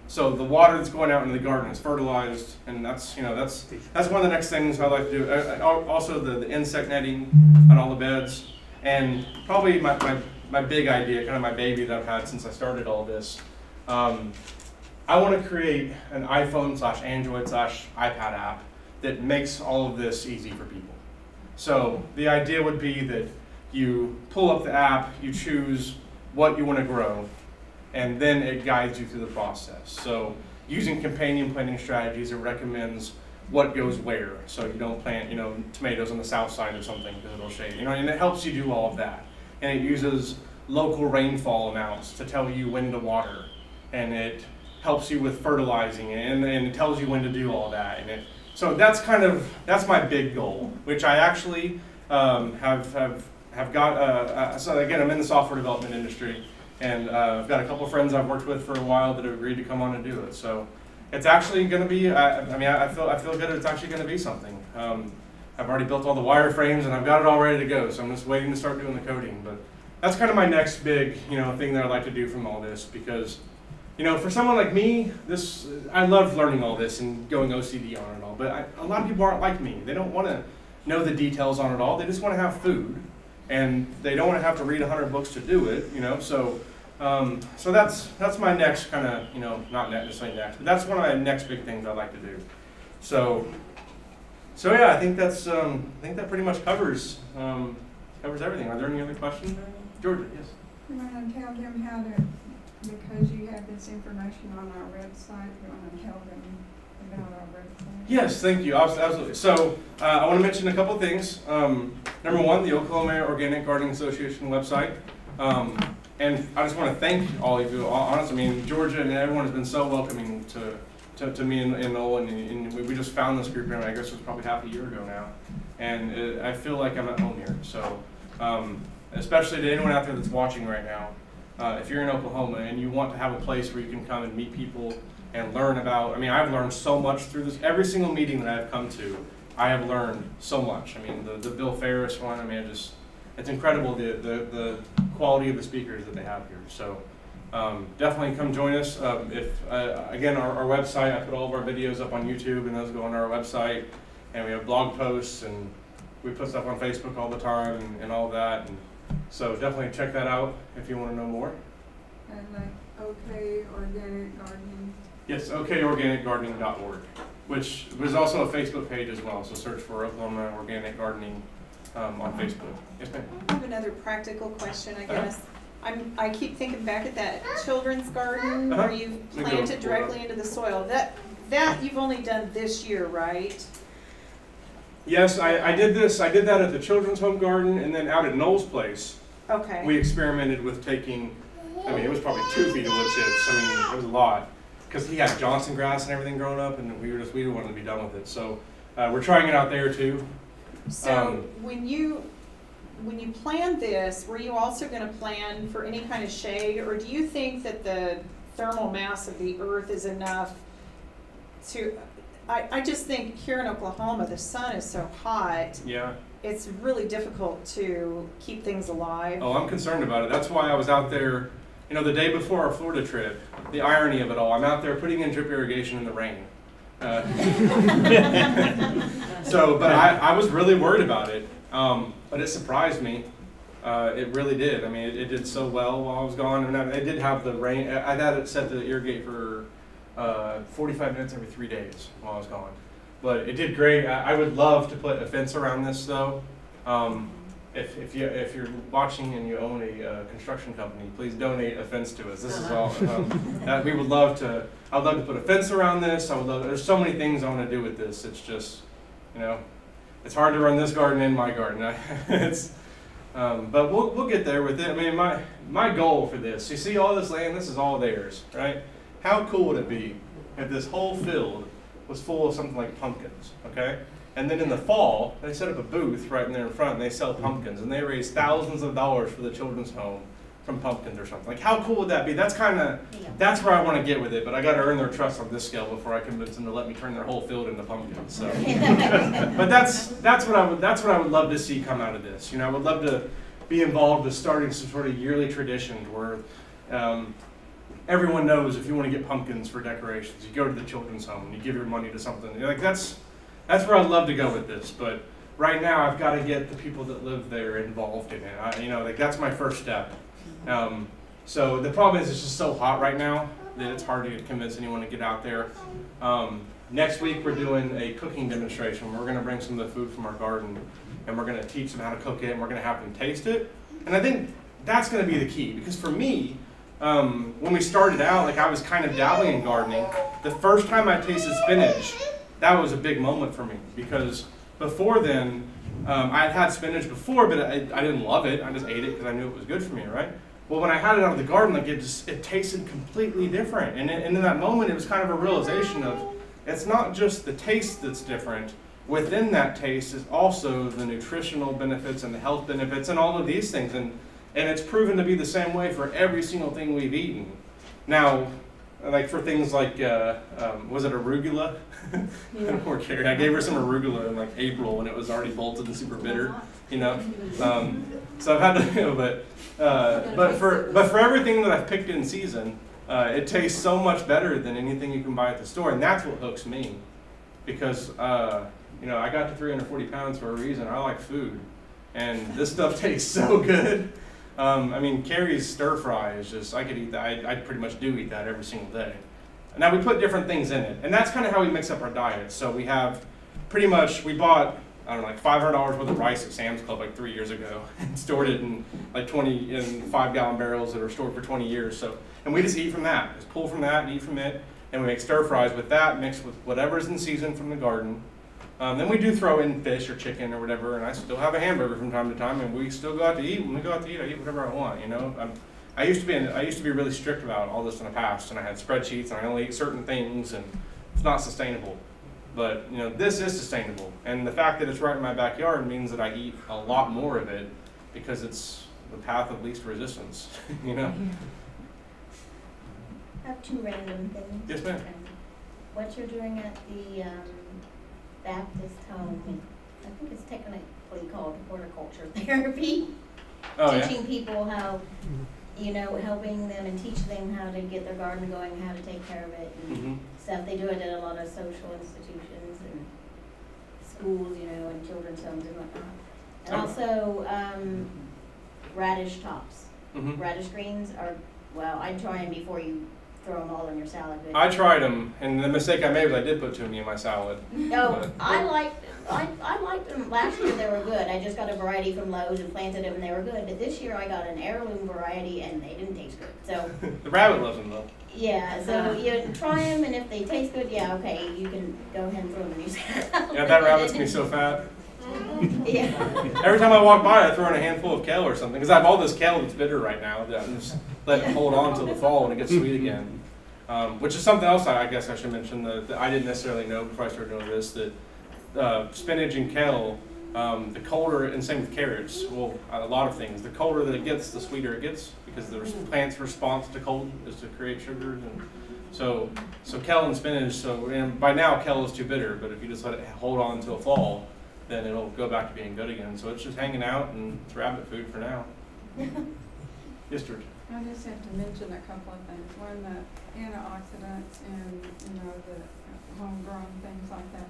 So the water that's going out into the garden is fertilized, and that's, you know, that's one of the next things I'd like to do. Also the insect netting on all the beds, and probably my big idea, kind of my baby that I've had since I started all this. I want to create an iPhone/Android/iPad app that makes all of this easy for people. So the idea would be that you pull up the app, you choose what you want to grow, and then it guides you through the process. So using companion planting strategies, it recommends what goes where. So you don't plant, you know, tomatoes on the south side or something because it'll shade, you know, and it helps you do all of that. And it uses local rainfall amounts to tell you when to water, and it helps you with fertilizing, and it tells you when to do all that. And so that's my big goal, which I actually have got. So again, I'm in the software development industry. And I've got a couple of friends I've worked with for a while that have agreed to come on and do it. So it's actually going to be, I feel good it's actually going to be something. I've already built all the wireframes and I've got it all ready to go. So I'm just waiting to start doing the coding. But that's kind of my next big, you know, thing that I'd like to do from all this, because, you know, for someone like me, I love learning all this and going OCD on it all. But a lot of people aren't like me. They don't want to know the details on it all. They just want to have food, and they don't want to have to read 100 books to do it. You know, so that's my next kind of, you know, not necessarily next, but that's one of my next big things I'd like to do. So yeah, I think that pretty much covers everything. Are there any other questions? Georgia, yes. You want to tell them how to, because you have this information on our website, you want to tell them about our website? Yes, thank you. Absolutely. So I want to mention a couple of things. Number one, the Oklahoma Organic Gardening Association website. And I just want to thank all of you. Honestly, I mean, Georgia and everyone has been so welcoming to me and Noel, and we just found this group here, I guess it was probably half a year ago now. And I feel like I'm at home here. So especially to anyone out there that's watching right now, if you're in Oklahoma and you want to have a place where you can come and meet people and learn about, I mean, I've learned so much through this. Every single meeting that I've come to, I have learned so much. I mean, the Bill Ferris one, I mean, it's incredible the quality of the speakers that they have here. So definitely come join us. Again, our website, I put all of our videos up on YouTube, and those go on our website. And we have blog posts, and we put stuff on Facebook all the time, and all that. And so definitely check that out if you want to know more. And like OK Organic Gardening. Yes, okorganicgardening.org, which was also a Facebook page as well. So search for Oklahoma Organic Gardening on Facebook. Yes, ma'am. I have another practical question, I guess. I keep thinking back at that children's garden where you planted directly into the soil. That you've only done this year, right? Yes, I did this. I did that at the children's home garden, and then out at Noel's place. Okay. We experimented with taking, I mean, it was probably 2 feet of wood chips. I mean, it was a lot, because he had Johnson grass and everything growing up, and we wanted to be done with it. So we're trying it out there too. So when you planned this, were you also going to plan for any kind of shade, or do you think that the thermal mass of the earth is enough to, I just think here in Oklahoma, the sun is so hot. Yeah. It's really difficult to keep things alive. Oh, I'm concerned about it. That's why I was out there, you know, the day before our Florida trip. The irony of it all, I'm out there putting in drip irrigation in the rain. So, but I was really worried about it, but it surprised me. It really did. I mean, it did so well while I was gone, and it did have the rain. I had it set to irrigate for 45 minutes every 3 days while I was gone. But it did great. I would love to put a fence around this, though. If you're watching and you own a construction company, please donate a fence to us. This is all. We would love to. I'd love to put a fence around this. There's so many things I want to do with this. It's just, you know, it's hard to run this garden in my garden. But we'll get there with it. I mean, my goal for this. You see all this land. This is all theirs, right? How cool would it be if this whole field was full of something like pumpkins? Okay. And then in the fall, they set up a booth right in there in front, and they sell pumpkins, and they raise thousands of dollars for the children's home from pumpkins or something. Like, how cool would that be? That's Yeah. that's where I want to get with it, but I got to earn their trust on this scale before I convince them to let me turn their whole field into pumpkins. So, but that's what I would love to see come out of this. You know, I would love to be involved with starting some sort of yearly tradition where everyone knows if you want to get pumpkins for decorations, you go to the children's home and you give your money to something. Like that's where I'd love to go with this, but right now I've got to get the people that live there involved in it. You know, like that's my first step. So the problem is it's just so hot right now that it's hard to convince anyone to get out there. Next week we're doing a cooking demonstration. We're going to bring some of the food from our garden and we're going to teach them how to cook it and we're going to have them taste it. And I think that's going to be the key, because for me, when we started out, like I was kind of dabbling in gardening. The first time I tasted spinach, that was a big moment for me, because before then, I had had spinach before, but I didn't love it. I just ate it because I knew it was good for me, right? Well, when I had it out of the garden, like it tasted completely different. And in that moment, it was kind of a realization of, it's not just the taste that's different. Within that taste is also the nutritional benefits and the health benefits and all of these things. And it's proven to be the same way for every single thing we've eaten. Now, like for things like, was it arugula? Yeah. Poor Carrie. I gave her some arugula in like April when it was already bolted and super bitter, you know. So I've had to, you know, but for everything that I've picked in season, it tastes so much better than anything you can buy at the store, and that's what hooks me, because you know, I got to 340 pounds for a reason. I like food, and this stuff tastes so good. I mean, Carrie's stir fry is just, I could eat that. I pretty much do eat that every single day. Now we put different things in it, and that's kind of how we mix up our diet. So we have pretty much, we bought, I don't know, like $500 worth of rice at Sam's Club like 3 years ago and stored it in like 5-gallon barrels that are stored for 20 years. So, and we just eat from that, just pull from that and eat from it. And we make stir fries with that, mixed with whatever's in season from the garden. Then we do throw in fish or chicken or whatever, and I still have a hamburger from time to time, and we still go out to eat. When we go out to eat, I eat whatever I want, you know. I used to be really strict about all this in the past, and I had spreadsheets, and I only ate certain things, and it's not sustainable. But you know, this is sustainable, and the fact that it's right in my backyard means that I eat a lot more of it because it's the path of least resistance, you know. I have two random things. Yes, ma'am. What you're doing at the Baptist home, I think it's technically called horticulture therapy. Oh, Teaching people how, you know, helping them and teach them how to get their garden going, how to take care of it and stuff. They do it at a lot of social institutions and schools, you know, and children's homes and whatnot. And also radish tops. Radish greens are, well, I'd try them before you throw them all in your salad. I tried them, and the mistake I made was I did put too many in my salad. No, I liked them. Last year they were good. I just got a variety from Lowe's and planted them and they were good. But this year I got an heirloom variety and they didn't taste good. So the rabbit loves them though. Yeah, so you try them and if they taste good, yeah, okay, you can go ahead and throw them in your salad. Yeah, that rabbit's gonna be so fat. Yeah. Every time I walk by, I throw in a handful of kale or something, because I have all this kale that's bitter right now that I'm just letting it hold on until the fall when it gets sweet again. Which is something else I guess I should mention that I didn't necessarily know before I started doing this, that spinach and kale, the colder, and same with carrots, well, a lot of things, the colder that it gets, the sweeter it gets, because the plant's response to cold is to create sugars. And so kale and spinach, and by now kale is too bitter, but if you just let it hold on until fall, then it'll go back to being good again. So it's just hanging out, and it's rabbit food for now. Yes, George. I just have to mention a couple of things. One, the antioxidants and, you know, the homegrown things like that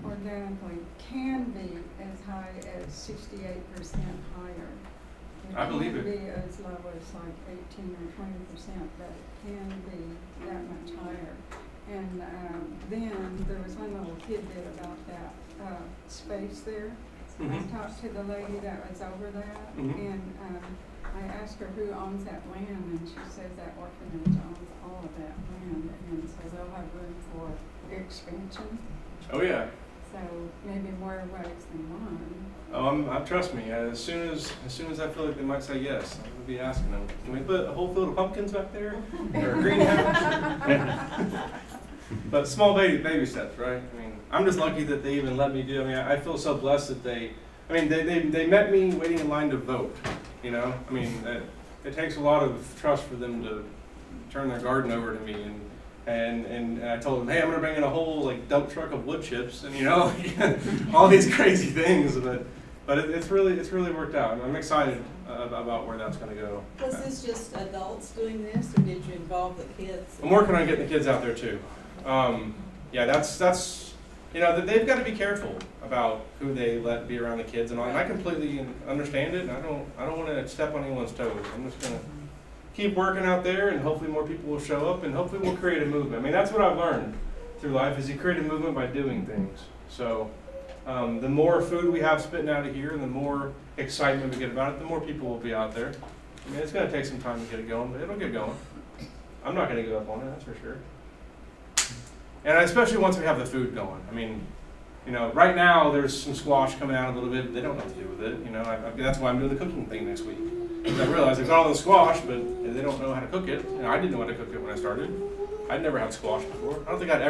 organically can be as high as 68% higher. I believe It it. can be as low as like 18 or 20%, but it can be that much higher. And then there was one little tidbit about that space there. I talked to the lady that was over that, and I asked her who owns that land, and she says that orphanage owns all of that land, and so they'll have room for expansion. Oh yeah. So maybe more ways than one. Oh, trust me. As soon as I feel like they might say yes, I will be asking them. Can we put a whole field of pumpkins back there, or a greenhouse? But small baby steps, right? I mean, I'm just lucky that they even let me do. I mean, I feel so blessed that they met me waiting in line to vote. You know, I mean, it takes a lot of trust for them to turn their garden over to me, and I told them, hey, I'm gonna bring in a whole like dump truck of wood chips, and you know, all these crazy things, but it's really worked out, and I'm excited about where that's gonna go. Was this just adults doing this, or did you involve the kids? I'm working on getting the kids out there too. Yeah, that's you know, they've got to be careful about who they let be around the kids and all. And I completely understand it, and I don't want to step on anyone's toes. I'm just gonna keep working out there, and hopefully more people will show up, and hopefully we'll create a movement. I mean, that's what I've learned through life, is you create a movement by doing things. So the more food we have spitting out of here, and the more excitement we get about it, the more people will be out there. I mean, it's going to take some time to get it going, but it'll get going. I'm not going to give up on it, that's for sure. And especially once we have the food going. I mean, you know, right now there's some squash coming out a little bit, but they don't know what to do with it. You know, that's why I'm doing the cooking thing next week. Because I realized I've got all the squash, but they don't know how to cook it. You know, I didn't know how to cook it when I started. I'd never had squash before. I don't think I'd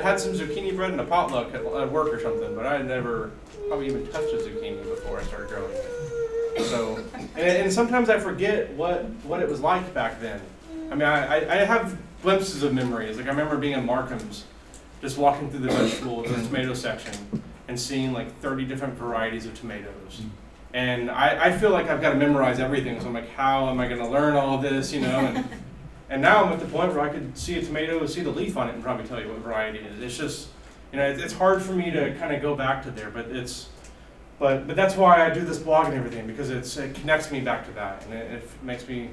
had some zucchini bread in a potluck at work or something, but I had never probably even touched a zucchini before I started growing it. So, and sometimes I forget what it was like back then. I mean, I have glimpses of memories. Like I remember being in Markham's, just walking through the vegetable, the tomato section, and seeing like 30 different varieties of tomatoes. And I feel like I've got to memorize everything. So I'm like, how am I going to learn all of this, you know? And now I'm at the point where I could see a tomato, see the leaf on it, and probably tell you what variety it is. It's just, you know, it's hard for me to kind of go back to there, but that's why I do this blog and everything, because it connects me back to that, and it makes me,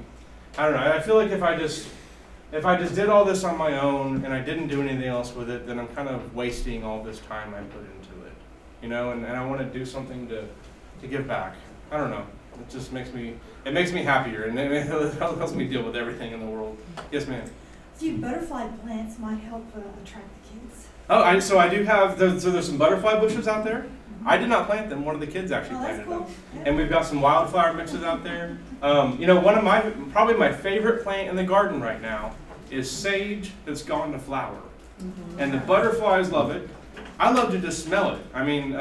I don't know, I feel like if I just did all this on my own and I didn't do anything else with it, then I'm kind of wasting all this time I put into it, you know, and I want to do something to give back. I don't know. It just makes me happier, and it helps me deal with everything in the world. Yes, ma'am. A few butterfly plants might help attract the kids. Oh, so I do have, so there's some butterfly bushes out there. I did not plant them. One of the kids actually planted them. Yeah. And we've got some wildflower mixes out there. You know, probably my favorite plant in the garden right now is sage that's gone to flower. And the butterflies love it. I love to just smell it. I mean,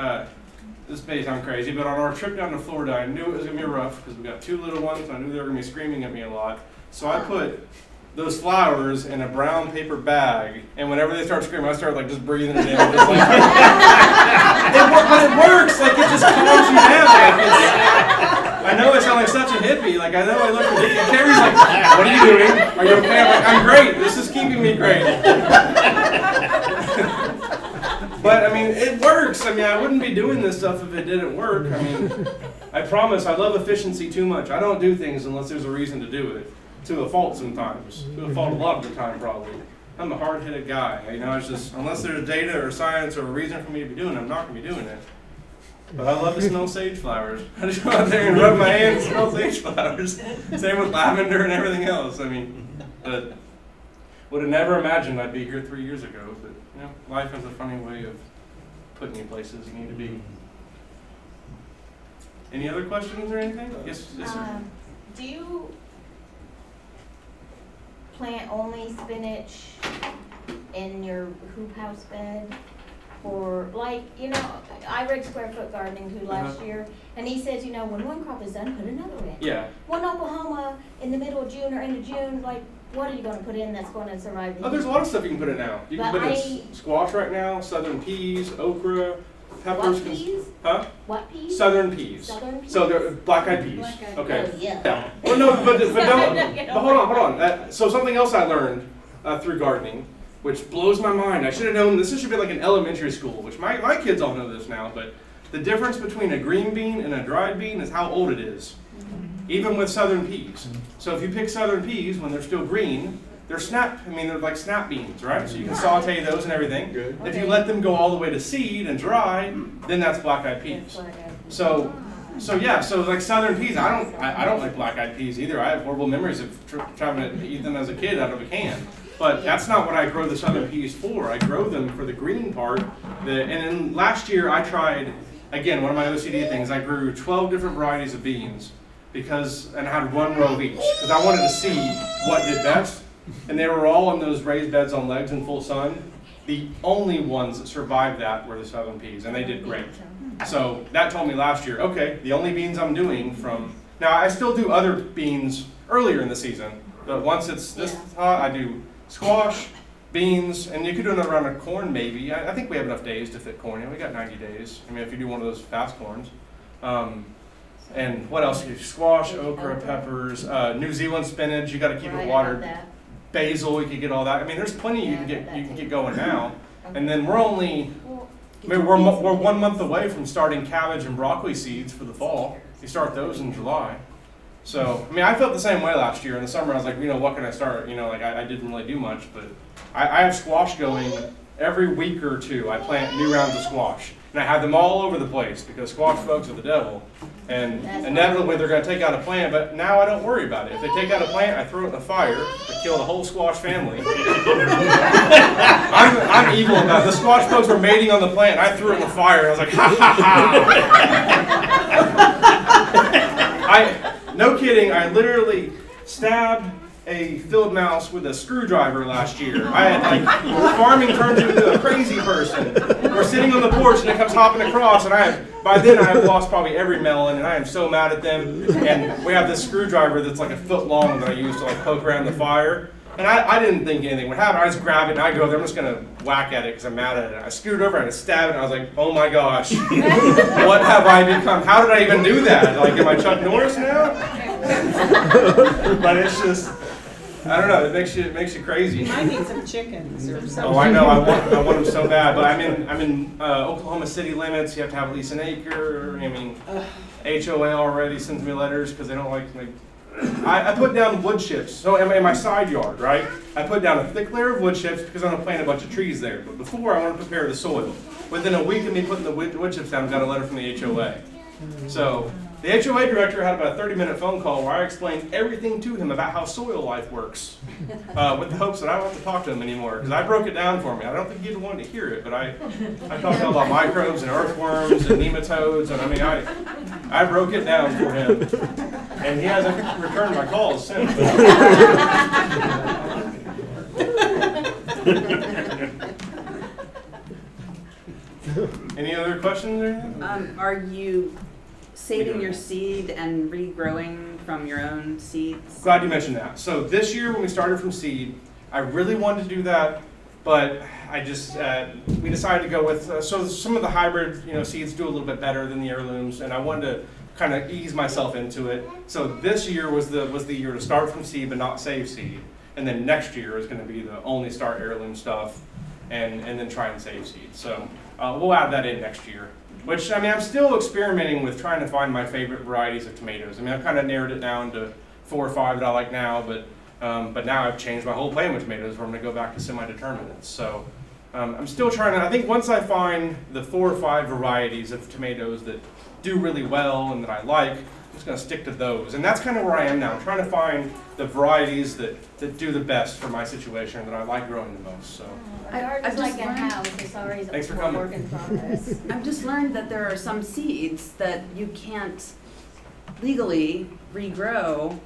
this may sound crazy, but on our trip down to Florida, I knew it was going to be rough because we got 2 little ones, and I knew they were going to be screaming at me a lot. So I put those flowers in a brown paper bag, and whenever they start screaming, I start like just breathing it in. Just like, but it works. Like it just calms you down. Like I know I sound like such a hippie. Like I know I look ridiculous. Carrie's like, "What are you doing? Are you okay?" I'm like, "I'm great. This is keeping me great." But I mean, it works. I mean, I wouldn't be doing this stuff if it didn't work. I mean, I promise. I love efficiency too much. I don't do things unless there's a reason to do it. To a fault sometimes. To a fault a lot of the time, probably. I'm a hard-headed guy. You know, it's just, unless there's data or science or a reason for me to be doing it, I'm not going to be doing it. But I love to smell sage flowers. I just go out there and rub my hands and smell sage flowers. Same with lavender and everything else. I mean, but would have never imagined I'd be here 3 years ago. But, you know, life has a funny way of putting you places you need to be. Any other questions or anything? Yes, sir. Do you plant only spinach in your hoop house bed? Or like, you know, I read Square Foot Gardening too last year, and he says, you know, when one crop is done, put another in. Yeah. One Oklahoma in the middle of June or end of June, like, what are you going to put in that's going to survive the heat? There's a lot of stuff you can put in now. You can put in squash right now, southern peas, okra, peppers. What peas? Huh? What peas? Southern peas. Southern peas? So they're black-eyed peas. Black-eyed Okay. peas. Yeah. Well, no, but hold on. So something else I learned through gardening, which blows my mind. I should have known this. Should be like in elementary school, which my kids all know this now. But the difference between a green bean and a dried bean is how old it is, even with southern peas. So if you pick southern peas when they're still green, they're like snap beans, right? So you can saute those and everything. Good. If you let them go all the way to seed and dry, then that's black-eyed peas. So like southern peas, I don't like black-eyed peas either. I have horrible memories of trying to eat them as a kid out of a can. But that's not what I grow the southern peas for. I grow them for the green part. And then last year I tried, again, one of my OCD things, I grew 12 different varieties of beans and I had 1 row of each because I wanted to see what did best. And they were all in those raised beds on legs in full sun. The only ones that survived that were the southern peas, and they did great. So that told me last year, okay, the only beans I'm doing from Now, I still do other beans earlier in the season, but once it's this hot, I do squash, beans, and you could do another round of corn maybe. I think we have enough days to fit corn in. We got 90 days. I mean, if you do one of those fast corns. And what else? Squash, okra, peppers, New Zealand spinach. You got to keep it watered. Basil, you can get all that. I mean, there's plenty you can get going now. And then we're only, I mean, we're 1 month away from starting cabbage and broccoli seeds for the fall. You start those in July. So, I mean, I felt the same way last year. In the summer, I was like, you know, what can I start? You know, like I didn't really do much, but I have squash going every week or two. I plant new rounds of squash. And I have them all over the place because squash bugs are the devil. And inevitably they're going to take out a plant, but now I don't worry about it. If they take out a plant, I throw it in the fire to kill the whole squash family. I'm evil about it. The squash bugs were mating on the plant, and I threw it in the fire, and I was like, ha ha ha! No kidding, I literally stabbed a field mouse with a screwdriver last year. I had like, farming turns you into a crazy person. We're sitting on the porch and it comes hopping across, and by then I have lost probably every melon, and I am so mad at them. And we have this screwdriver that's like a foot long that I use to like poke around the fire. And I didn't think anything would happen. I just grab it and I go there. I'm just gonna whack at it because I'm mad at it. I scooted over and I stabbed it, and I was like, oh my gosh, what have I become? How did I even do that? Like, am I Chuck Norris now? But it's just, I don't know. It makes you crazy. You might need some chickens or something. Oh, I know. I want them so bad. But I'm in Oklahoma city limits. You have to have at least an acre. I mean, HOA already sends me letters because they don't like. I put down wood chips. So in my side yard, right? I put down a thick layer of wood chips because I'm gonna plant a bunch of trees there. But before, I want to prepare the soil. Within a week of me putting the wood chips down, I got a letter from the HOA. So the HOA director had about a 30-minute phone call where I explained everything to him about how soil life works, with the hopes that I won't have to talk to him anymore, because I broke it down for me. I don't think he even wanted to hear it, but I talked about microbes and earthworms and nematodes, and I mean, I broke it down for him, and he hasn't returned my calls since. Any other questions or anything? Are you saving your seed and regrowing from your own seeds? Glad you mentioned that. So this year when we started from seed, I really wanted to do that, but I just we decided to go with so some of the hybrid seeds do a little bit better than the heirlooms, and I wanted to kind of ease myself into it. So this year was the year to start from seed but not save seed, and then next year is going to be the only start heirloom stuff, and then try and save seed. So we'll add that in next year. Which, I mean, I'm still experimenting with trying to find my favorite varieties of tomatoes. I mean, I've kind of narrowed it down to 4 or 5 that I like now, but now I've changed my whole plan with tomatoes where I'm going to go back to semi-determinates. So I'm still trying to, I think once I find the 4 or 5 varieties of tomatoes that do really well and that I like, I'm just going to stick to those. And that's kind of where I am now. I'm trying to find the varieties that do the best for my situation and that I like growing the most. So. I've like a house. Sorry, thanks for coming. Work in progress. I've just learned that there are some seeds that you can't legally regrow.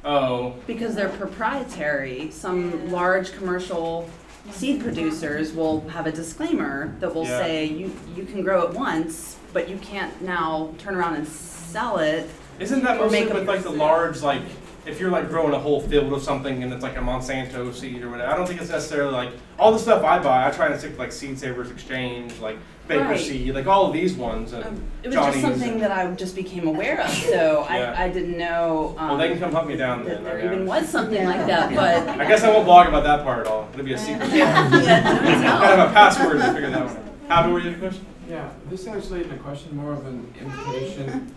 Oh. Because they're proprietary. Some large commercial seed producers will have a disclaimer that will say you can grow it once, but you can't now turn around and sell it. Isn't that mostly with like the large, like if you're like growing a whole field of something and it's like a Monsanto seed or whatever? I don't think it's necessarily like all the stuff I buy. I try to stick to like Seed Savers Exchange, like Baker Seed, like all of these ones. And it was just something that I just became aware of, so I didn't know. Well, they can come hunt me down then. There even was something like that, but I guess I won't blog about that part at all. It'll be a secret. I have a password to figure that one out. How were you the question? Yeah, this actually isn't a question, more of an invitation.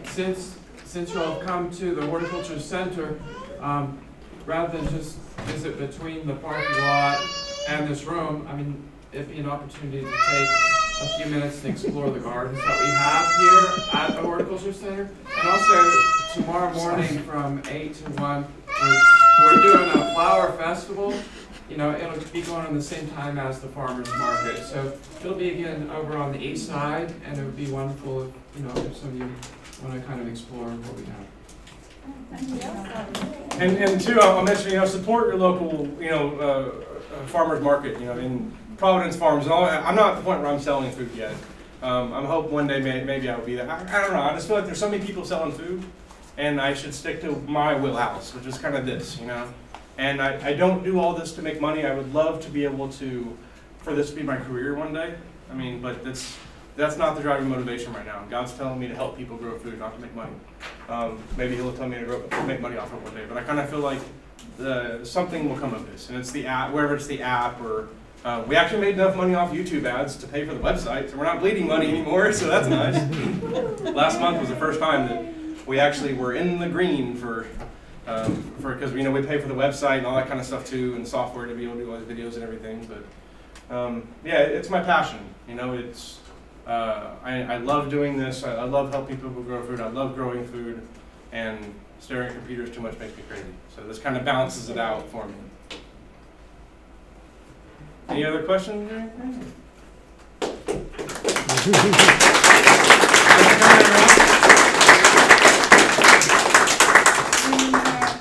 Since you all have come to the Horticulture Center, rather than just visit between the parking lot and this room, I mean, it'd be an opportunity to take a few minutes to explore the gardens that we have here at the Horticulture Center. And also, tomorrow morning from 8 to 1, we're doing a flower festival. It'll be going on the same time as the farmers market. So it'll be again over on the east side, and it would be wonderful if some of you want to kind of explore what we have. And two, I'll mention, support your local, farmers market, in Providence Farms. And all, I'm not at the point where I'm selling food yet. I'm hoping one day maybe I'll be there. I don't know. I just feel like there's so many people selling food, and I should stick to my wheelhouse, which is kind of this, you know. And I don't do all this to make money. I would love to be able to, for this to be my career one day. I mean, but that's not the driving motivation right now. God's telling me to help people grow food, not to make money. Maybe He'll tell me to make money off it one day. But I kind of feel like something will come of this, and it's the app, wherever it's the app, or we actually made enough money off YouTube ads to pay for the website, so we're not bleeding money anymore. So that's nice. Last month was the first time that we actually were in the green for because we pay for the website and all that kind of stuff too, and software to be able to do all these videos and everything. But yeah, it's my passion. It's I love doing this. I love helping people grow food. I love growing food, and staring at computers too much makes me crazy. So this kind of balances it out for me. Any other questions or anything?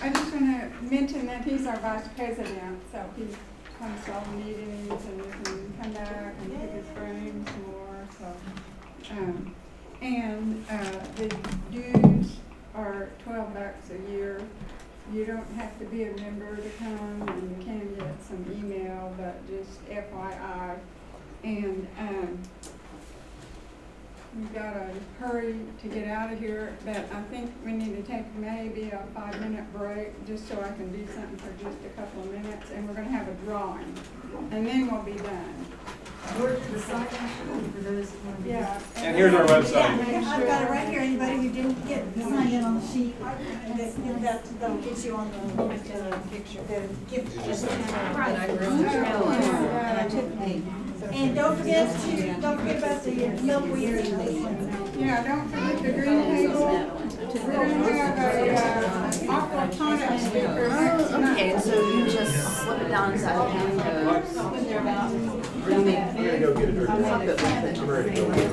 I just want to mention that he's our vice president, so he comes to all the meetings and we can come back and pick his brain some more. So, and the dues are $12 a year. You don't have to be a member to come, and you can get some email, but just FYI. And we've got to hurry to get out of here, but I think we need to take maybe a 5-minute break just so I can do something for just a couple of minutes, and we're going to have a drawing, and then we'll be done. Where's the site for those who want to? Yeah. And here's our website. Yeah, I've got it right here. Anybody who didn't get signed in on the sheet, that'll get you on the picture. And don't forget about the milkweed. Yeah, don't forget the green table. We're going to have a aquaponics speaker next night. Okay, so you just slip it down inside the hand We're gonna go get a drink. I'm ready to go get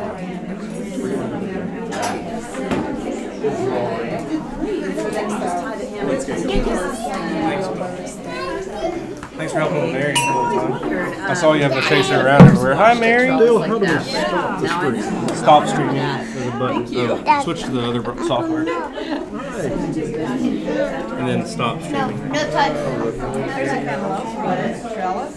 Thanks for helping with Mary. I saw you have to chase her around everywhere. Hi, Mary. Dale, how do we stop the stream? Stop streaming. There's a button. Switch to the other software. And then stop streaming. No touch. There's a trellis.